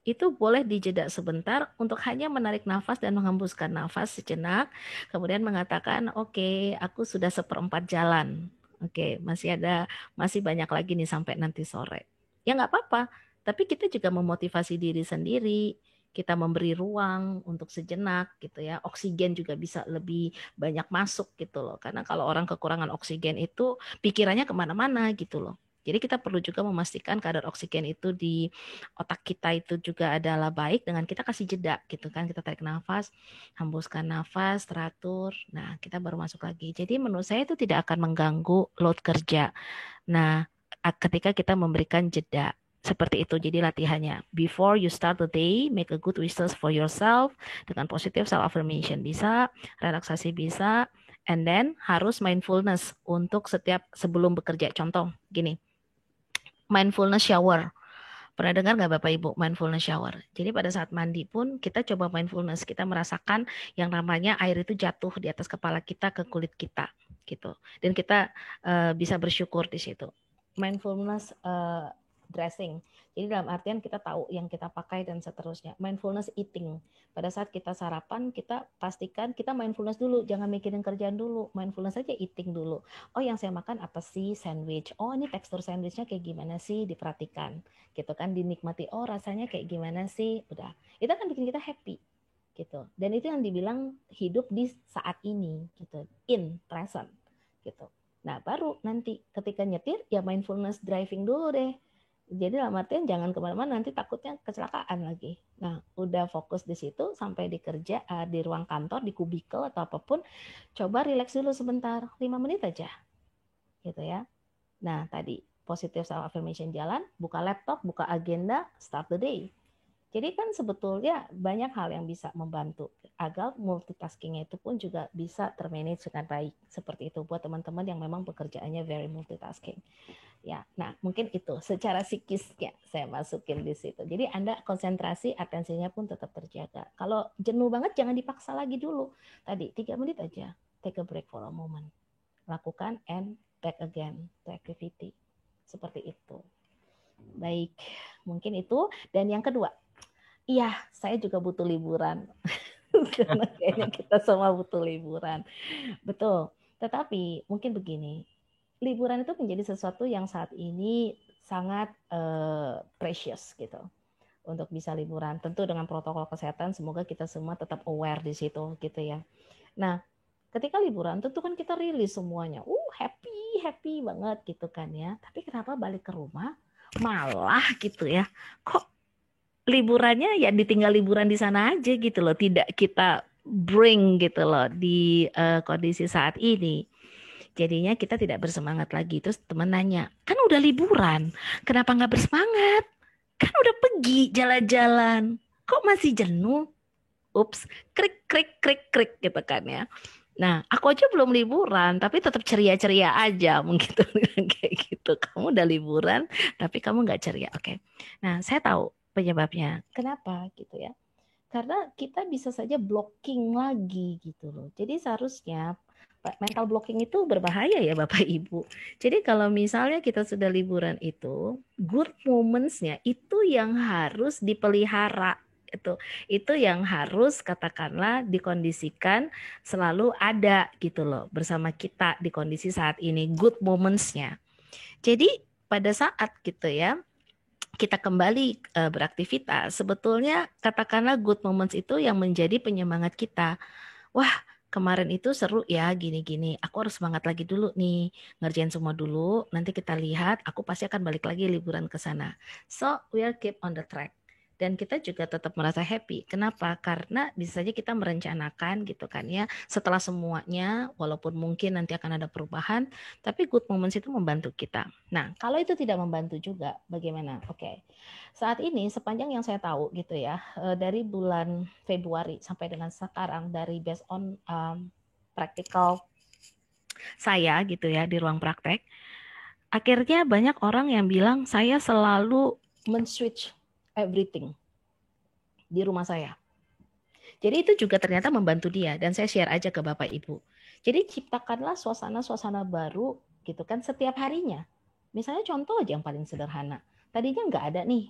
Itu boleh dijeda sebentar untuk hanya menarik nafas dan menghembuskan nafas sejenak. Kemudian mengatakan, oke, aku sudah 1/4 jalan. Oke, masih banyak lagi nih sampai nanti sore. Ya nggak apa-apa. Tapi kita juga memotivasi diri sendiri. Kita memberi ruang untuk sejenak gitu ya. Oksigen juga bisa lebih banyak masuk gitu loh. Karena kalau orang kekurangan oksigen itu pikirannya kemana-mana gitu loh. Jadi kita perlu juga memastikan kadar oksigen itu di otak kita itu juga adalah baik dengan kita kasih jeda gitu kan. Kita tarik nafas, hembuskan nafas, teratur. Nah, kita baru masuk lagi. Jadi menurut saya itu tidak akan mengganggu load kerja. Nah, ketika kita memberikan jeda seperti itu. Jadi latihannya, before you start the day, make a good wishes for yourself dengan positive self affirmation bisa, relaksasi bisa, and then harus mindfulness untuk setiap sebelum bekerja. Contoh gini, mindfulness shower. Pernah dengar nggak Bapak Ibu mindfulness shower? Jadi pada saat mandi pun kita coba mindfulness, kita merasakan yang namanya air itu jatuh di atas kepala kita ke kulit kita gitu. Dan kita bisa bersyukur di situ. Mindfulness dressing. Jadi dalam artian kita tahu yang kita pakai dan seterusnya. Mindfulness eating. Pada saat kita sarapan, kita pastikan kita mindfulness dulu, jangan mikirin kerjaan dulu. Mindfulness aja eating dulu. Oh, yang saya makan apa sih? Sandwich. Oh, ini tekstur sandwichnya kayak gimana sih? Diperhatikan. Gitu kan, dinikmati. Oh, rasanya kayak gimana sih? Udah. Itu akan bikin kita happy. Gitu. Dan itu yang dibilang hidup di saat ini gitu. In present gitu. Nah, baru nanti ketika nyetir ya mindfulness driving dulu deh. Jadi dalam artian jangan kemana-mana, nanti takutnya kecelakaan lagi. Nah, udah fokus di situ sampai di kerja, di ruang kantor, di kubikel atau apapun, coba relax dulu sebentar, 5 menit aja, gitu ya. Nah, tadi positive self affirmation jalan, buka laptop, buka agenda, start the day. Jadi kan sebetulnya banyak hal yang bisa membantu agar multitaskingnya itu pun juga bisa termanage dengan baik. Seperti itu buat teman-teman yang memang pekerjaannya very multitasking. Ya, nah mungkin itu secara psikisnya saya masukin di situ. Jadi Anda konsentrasi, atensinya pun tetap terjaga. Kalau jenuh banget jangan dipaksa lagi dulu. Tadi 3 menit aja, take a break for a moment. Lakukan and back again to activity. Seperti itu. Baik, mungkin itu. Dan yang kedua, iya, saya juga butuh liburan. Karena kayaknya kita semua butuh liburan. Betul. Tetapi mungkin begini, liburan itu menjadi sesuatu yang saat ini sangat precious gitu. Untuk bisa liburan. Tentu dengan protokol kesehatan, semoga kita semua tetap aware di situ gitu ya. Nah, ketika liburan tentu kan kita rilis semuanya. Happy banget gitu kan ya. Tapi kenapa balik ke rumah malah gitu ya. Kok liburannya ya ditinggal liburan di sana aja gitu loh, tidak kita bring gitu loh di kondisi saat ini. Jadinya kita tidak bersemangat lagi. Terus teman nanya, kan udah liburan, kenapa nggak bersemangat? Kan udah pergi jalan-jalan, kok masih jenuh? Ups, krik gitu kan ya. Nah, aku aja belum liburan, tapi tetap ceria-ceria aja mungkin kayak gitu. Kamu udah liburan, tapi kamu nggak ceria. Oke. Nah, saya tahu penyebabnya. Kenapa gitu ya? Karena kita bisa saja blocking lagi gitu loh. Jadi seharusnya mental blocking itu berbahaya ya Bapak Ibu. Jadi kalau misalnya kita sudah liburan itu, good moments-nya itu yang harus dipelihara. Itu yang harus katakanlah dikondisikan selalu ada gitu loh bersama kita di kondisi saat ini, good moments-nya. Jadi pada saat gitu ya, kita kembali beraktivitas, sebetulnya katakanlah good moments itu yang menjadi penyemangat kita. Wah, kemarin itu seru ya, gini-gini. Aku harus semangat lagi dulu nih, ngerjain semua dulu. Nanti kita lihat, aku pasti akan balik lagi liburan ke sana. So, we'll keep on the track. Dan kita juga tetap merasa happy. Kenapa? Karena bisa saja kita merencanakan gitu kan ya. Setelah semuanya, walaupun mungkin nanti akan ada perubahan, tapi good moments itu membantu kita. Nah, kalau itu tidak membantu juga, bagaimana? Oke. Saat ini sepanjang yang saya tahu gitu ya, dari bulan Februari sampai dengan sekarang, dari based on practical saya gitu ya di ruang praktek, akhirnya banyak orang yang bilang saya selalu men-switch everything di rumah saya. Jadi itu juga ternyata membantu dia, dan saya share aja ke Bapak Ibu. Jadi ciptakanlah suasana-suasana baru gitu kan setiap harinya. Misalnya contoh aja yang paling sederhana. Tadinya nggak ada nih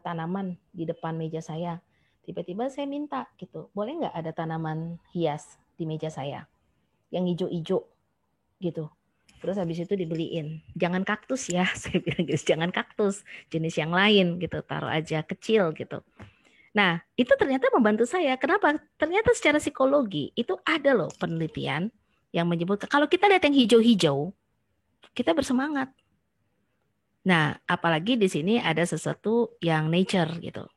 tanaman di depan meja saya. Tiba-tiba saya minta gitu, boleh nggak ada tanaman hias di meja saya yang hijau-hijau gitu. Terus habis itu dibeliin. Jangan kaktus ya, saya bilang gitu, jangan kaktus, jenis yang lain gitu, taruh aja kecil gitu. Nah, itu ternyata membantu saya. Kenapa? Ternyata secara psikologi itu ada loh penelitian yang menyebut kalau kita lihat yang hijau-hijau, kita bersemangat. Nah, apalagi di sini ada sesuatu yang nature gitu,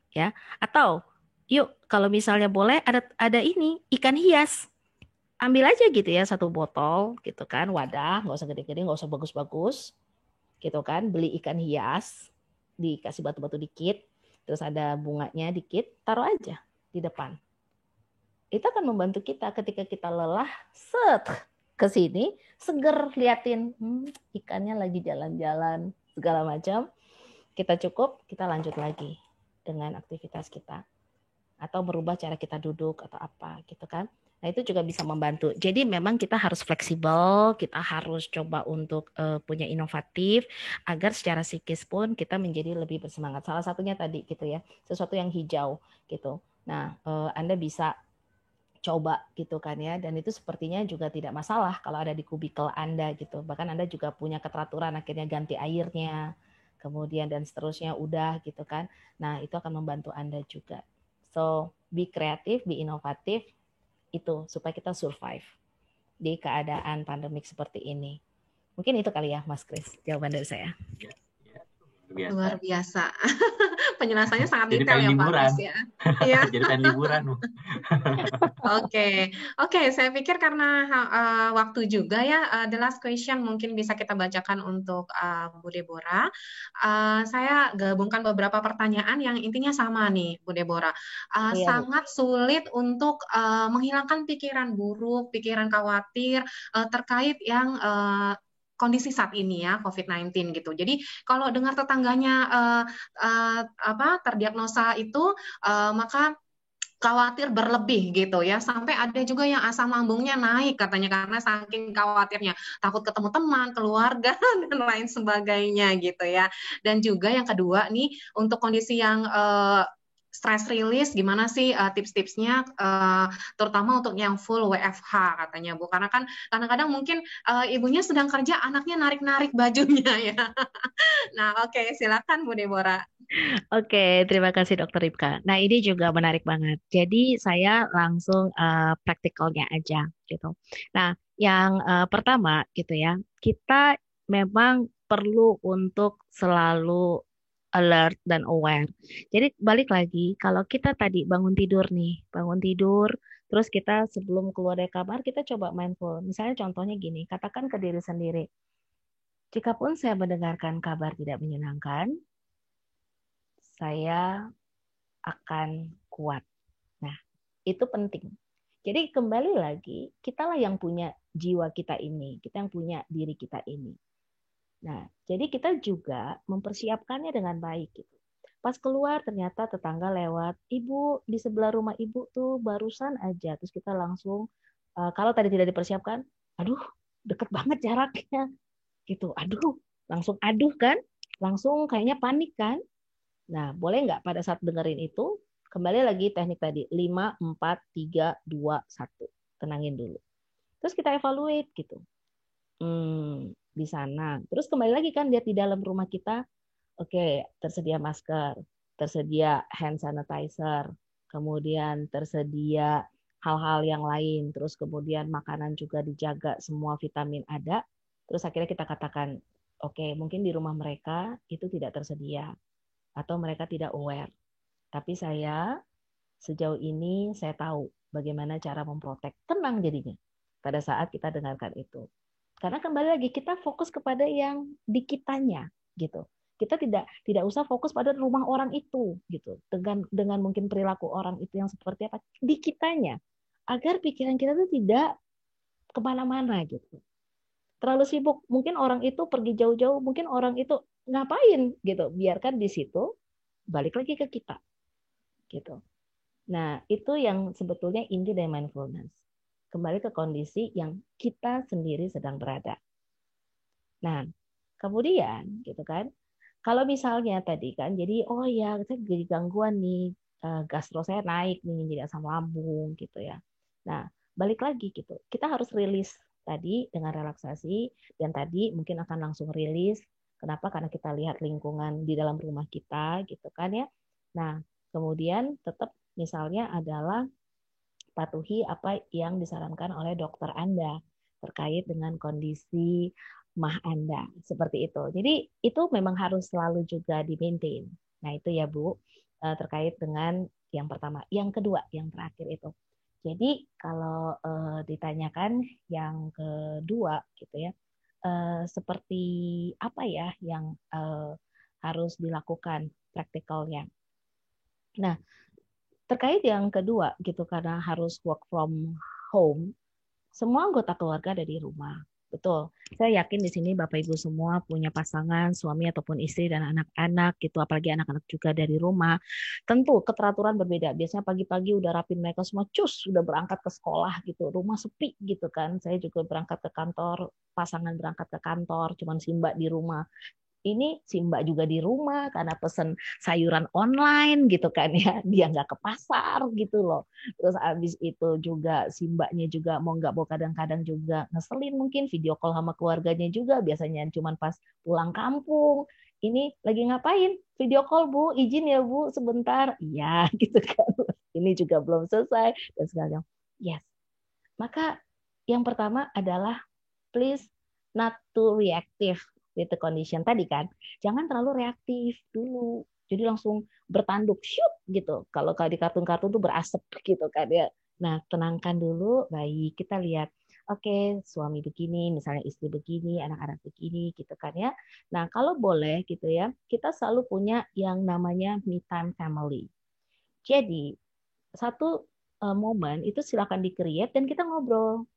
ya. Atau yuk kalau misalnya boleh ada ini ikan hias. Ambil aja gitu ya satu botol gitu kan, wadah, nggak usah gede-gede, nggak usah bagus-bagus gitu kan, beli ikan hias, dikasih batu-batu dikit, terus ada bunganya dikit, taruh aja di depan. Itu akan membantu kita ketika kita lelah, ke sini, seger liatin ikannya lagi jalan-jalan segala macam. Kita cukup, kita lanjut lagi dengan aktivitas kita atau merubah cara kita duduk atau apa gitu kan. Nah, itu juga bisa membantu. Jadi memang kita harus fleksibel, kita harus coba untuk punya inovatif agar secara psikis pun kita menjadi lebih bersemangat. Salah satunya tadi gitu ya, sesuatu yang hijau gitu. Nah, Anda bisa coba gitu kan ya, dan itu sepertinya juga tidak masalah kalau ada di kubikel Anda gitu. Bahkan Anda juga punya keteraturan akhirnya ganti airnya, kemudian dan seterusnya udah gitu kan. Nah, itu akan membantu Anda juga. So, be kreatif, be inovatif, itu supaya kita survive di keadaan pandemik seperti ini. Mungkin itu kali ya, Mas Kris, jawaban dari saya. Luar biasa. Penjelasannya sangat Jadi detail ya, Pak liburan. Agus ya. Iya. Jadi pengen liburan. Oke. Saya pikir karena waktu juga ya, the last question mungkin bisa kita bacakan untuk Bu Deborah. Saya gabungkan beberapa pertanyaan yang intinya sama nih, Bu Deborah. Sangat sulit untuk menghilangkan pikiran buruk, pikiran khawatir terkait yang kondisi saat ini ya, COVID-19 gitu. Jadi kalau dengar tetangganya terdiagnosa itu, maka khawatir berlebih gitu ya, sampai ada juga yang asam lambungnya naik katanya karena saking khawatirnya, takut ketemu teman, keluarga dan lain sebagainya gitu ya. Dan juga yang kedua nih, untuk kondisi yang stress release, gimana sih tips-tipsnya, terutama untuk yang full WFH katanya Bu, karena kan kadang-kadang mungkin ibunya sedang kerja, anaknya narik-narik bajunya ya. Nah, oke, silakan Bu Deborah. Oke, terima kasih Dokter Ripka. Nah, ini juga menarik banget. Jadi saya langsung praktikalnya aja gitu. Nah, yang pertama gitu ya, kita memang perlu untuk selalu alert dan aware. Jadi balik lagi, kalau kita tadi bangun tidur, terus kita sebelum keluar dari kamar kita coba mindful. Misalnya contohnya gini, katakan ke diri sendiri, jikapun saya mendengarkan kabar tidak menyenangkan, saya akan kuat. Nah, itu penting. Jadi kembali lagi, kitalah yang punya jiwa kita ini, kita yang punya diri kita ini. Nah, jadi kita juga mempersiapkannya dengan baik gitu. Pas keluar ternyata tetangga lewat, ibu di sebelah rumah ibu tuh barusan aja, terus kita langsung kalau tadi tidak dipersiapkan, aduh deket banget jaraknya gitu, langsung aduh kan, langsung kayaknya panik kan. Nah, boleh nggak pada saat dengerin itu, kembali lagi teknik tadi, 5, 4, 3, 2, 1. Tenangin dulu. Terus kita evaluate gitu. Di sana. Terus kembali lagi kan lihat di dalam rumah kita, Oke, tersedia masker, tersedia hand sanitizer, kemudian tersedia hal-hal yang lain, terus kemudian makanan juga dijaga, semua vitamin ada. Terus akhirnya kita katakan, oke, mungkin di rumah mereka itu tidak tersedia atau mereka tidak aware. Tapi sejauh ini saya tahu bagaimana cara memprotek. Tenang jadinya pada saat kita dengarkan itu. Karena kembali lagi kita fokus kepada yang di kitanya gitu. Kita tidak usah fokus pada rumah orang itu gitu. Dengan mungkin perilaku orang itu yang seperti apa di kitanya, agar pikiran kita tuh tidak kemana-mana gitu. Terlalu sibuk, mungkin orang itu pergi jauh-jauh, mungkin orang itu ngapain gitu. Biarkan di situ, balik lagi ke kita gitu. Nah, itu yang sebetulnya inti dari mindfulness. Kembali ke kondisi yang kita sendiri sedang berada. Nah, kemudian gitu kan, kalau misalnya tadi kan, jadi oh ya saya jadi gangguan nih, gastro saya naik nih, jadi asam lambung gitu ya. Nah, balik lagi gitu, kita harus rilis tadi dengan relaksasi, dan tadi mungkin akan langsung rilis. Kenapa? Karena kita lihat lingkungan di dalam rumah kita gitu kan ya. Nah, kemudian tetap misalnya adalah patuhi apa yang disarankan oleh dokter Anda terkait dengan kondisi mah Anda. Seperti itu. Jadi itu memang harus selalu juga di-maintain. Nah itu ya Bu, terkait dengan yang pertama. Yang kedua, yang terakhir itu. Jadi kalau ditanyakan yang kedua gitu ya, seperti apa ya yang harus dilakukan praktikalnya. Nah, terkait yang kedua gitu, karena harus work from home, semua anggota keluarga ada di rumah. Betul. Saya yakin di sini Bapak Ibu semua punya pasangan, suami ataupun istri dan anak-anak gitu, apalagi anak-anak juga dari rumah. Tentu keteraturan berbeda. Biasanya pagi-pagi udah rapin mereka semua, cus, udah berangkat ke sekolah gitu. Rumah sepi gitu kan. Saya juga berangkat ke kantor, pasangan berangkat ke kantor, cuman si Mbak di rumah. Ini si Mbak juga di rumah karena pesen sayuran online gitu kan ya, dia nggak ke pasar gitu loh. Terus abis itu juga si Mbaknya juga mau nggak mau kadang-kadang juga ngeselin, mungkin video call sama keluarganya juga, biasanya cuman pas pulang kampung. Ini lagi ngapain? Video call Bu, izin ya Bu sebentar. Iya gitu kan. Ini juga belum selesai dan segala. Yes. Maka yang pertama adalah please not too reactive with the condition tadi kan. Jangan terlalu reaktif dulu. Jadi langsung bertanduk shoot gitu. Kalau di kartun-kartun tuh berasap gitu kan ya. Nah, tenangkan dulu, baik. Kita lihat, oke, suami begini, misalnya istri begini, anak-anak begini gitu kan ya. Nah, kalau boleh gitu ya, kita selalu punya yang namanya me time family. Jadi, satu momen itu silakan di-create dan kita ngobrol.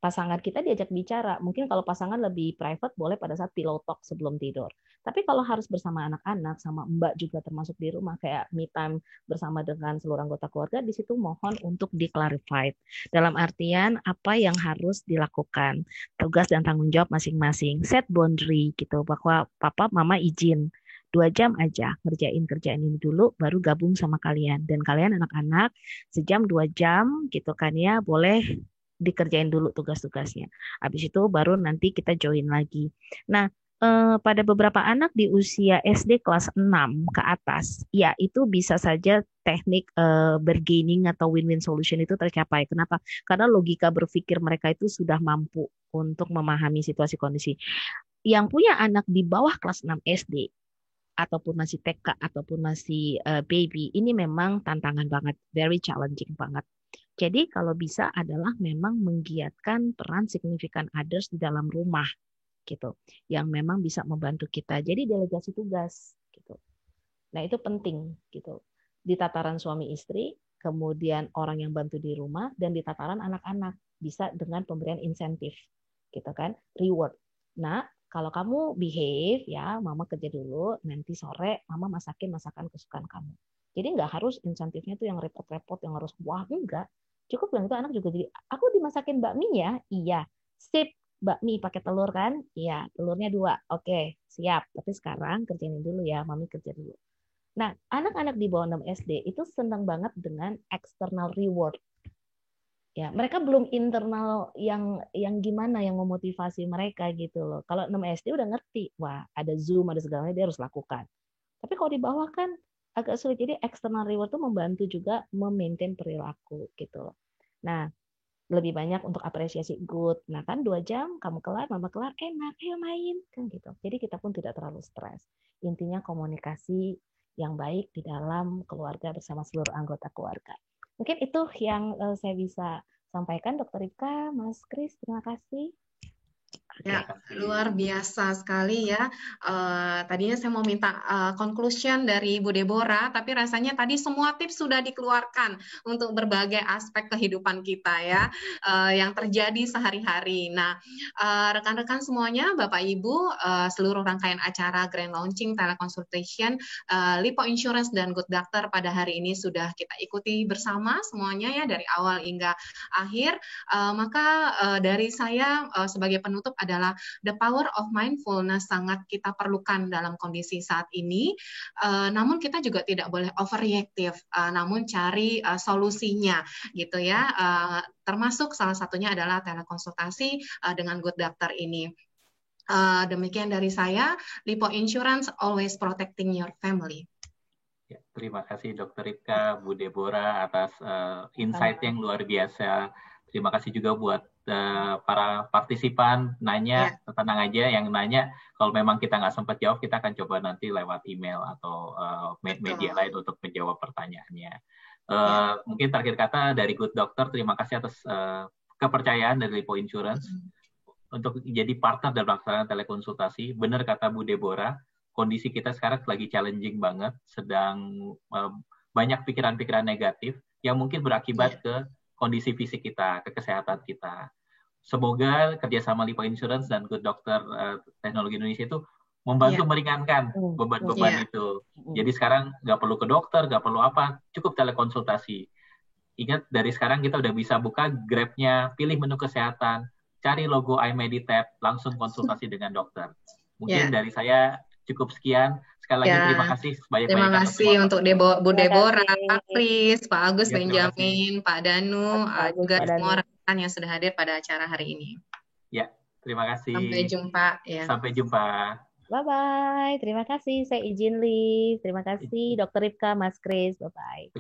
Pasangan kita diajak bicara. Mungkin kalau pasangan lebih private boleh pada saat pillow talk sebelum tidur. Tapi kalau harus bersama anak-anak, sama Mbak juga termasuk di rumah, kayak me time bersama dengan seluruh anggota keluarga, di situ mohon untuk di-clarified. Dalam artian apa yang harus dilakukan, tugas dan tanggung jawab masing-masing. Set boundary gitu, bahwa papa, mama izin 2 jam aja ngerjain kerjaan ini dulu, baru gabung sama kalian. Dan kalian anak-anak sejam 2 jam gitu kan ya, boleh dikerjain dulu tugas-tugasnya. Habis itu baru nanti kita join lagi. Nah, pada beberapa anak di usia SD kelas 6 ke atas, ya itu bisa saja teknik bargaining atau win-win solution itu tercapai. Kenapa? Karena logika berpikir mereka itu sudah mampu untuk memahami situasi kondisi. Yang punya anak di bawah kelas 6 SD, ataupun masih TK, ataupun masih baby, ini memang tantangan banget, very challenging banget. Jadi kalau bisa adalah memang menggiatkan peran significant others di dalam rumah gitu, yang memang bisa membantu kita. Jadi delegasi tugas gitu. Nah itu penting gitu. Di tataran suami istri, kemudian orang yang bantu di rumah, dan di tataran anak-anak bisa dengan pemberian insentif gitu kan, reward. Nah kalau kamu behave ya, mama kerja dulu, nanti sore mama masakin masakan kesukaan kamu. Jadi nggak harus insentifnya tuh yang repot-repot, yang harus wah, enggak. Cukup bilang itu anak juga jadi, aku dimasakin bakmi ya, iya, sip, bakmi pakai telur kan, iya, telurnya 2, oke, siap. Tapi sekarang kerjain dulu ya, mami kerja dulu. Nah, anak-anak di bawah 6 SD itu senang banget dengan external reward. Ya, mereka belum internal yang gimana yang memotivasi mereka gitu loh. Kalau 6 SD udah ngerti, wah ada Zoom, ada segalanya dia harus lakukan. Tapi kalau di bawah kan agak sulit. Jadi external reward itu membantu juga memaintain perilaku gitu loh. Nah, lebih banyak untuk apresiasi good. Nah kan 2 jam kamu kelar, mama kelar, enak, ayo main kan gitu. Jadi kita pun tidak terlalu stres. Intinya komunikasi yang baik di dalam keluarga bersama seluruh anggota keluarga. Mungkin itu yang saya bisa sampaikan, Dokter Ika, Mas Kris, terima kasih. Ya, luar biasa sekali ya. Tadinya saya mau minta conclusion dari Bu Deborah, tapi rasanya tadi semua tips sudah dikeluarkan untuk berbagai aspek kehidupan kita ya, yang terjadi sehari-hari. Nah, rekan-rekan semuanya, Bapak Ibu, seluruh rangkaian acara Grand Launching Teleconsultation, Lipo Insurance dan Good Doctor pada hari ini sudah kita ikuti bersama semuanya ya dari awal hingga akhir. Maka dari saya sebagai penutup adalah the power of mindfulness sangat kita perlukan dalam kondisi saat ini. Namun kita juga tidak boleh overreactive, namun cari solusinya gitu ya. Termasuk salah satunya adalah telekonsultasi dengan Good Doctor ini. Demikian dari saya, Lipo Insurance always protecting your family. Ya, terima kasih Dr. Ika, Bu Deborah atas insight yang luar biasa. Terima kasih juga buat para partisipan nanya, tenang aja yang nanya. Kalau memang kita nggak sempat jawab, kita akan coba nanti lewat email atau media lain untuk menjawab pertanyaannya. Mungkin terakhir kata dari Good Doctor, terima kasih atas kepercayaan dari Lipo Insurance untuk jadi partner dalam pelaksanaan telekonsultasi. Benar kata Bu Deborah, kondisi kita sekarang lagi challenging banget, sedang banyak pikiran-pikiran negatif yang mungkin berakibat ke kondisi fisik kita, ke kesehatan kita. Semoga kerjasama Lipo Insurance dan Good Doctor Teknologi Indonesia itu membantu meringankan beban-beban itu. Jadi sekarang nggak perlu ke dokter, nggak perlu apa, cukup telekonsultasi. Ingat, dari sekarang kita udah bisa buka Grab-nya, pilih menu kesehatan, cari logo iMediTab, langsung konsultasi dengan dokter. Mungkin dari saya cukup sekian. Sekali lagi terima kasih sebanyak-banyaknya. Terima kasih untuk Bu Deborah, Pak Kris, Pak Agus Benjamin, Pak Danu, juga semua rekan yang sudah hadir pada acara hari ini. Ya, terima kasih. Sampai jumpa. Ya. Sampai jumpa. Bye-bye. Terima kasih. Saya izin leave. Terima kasih Dr. Ripka, Mas Kris. Bye-bye.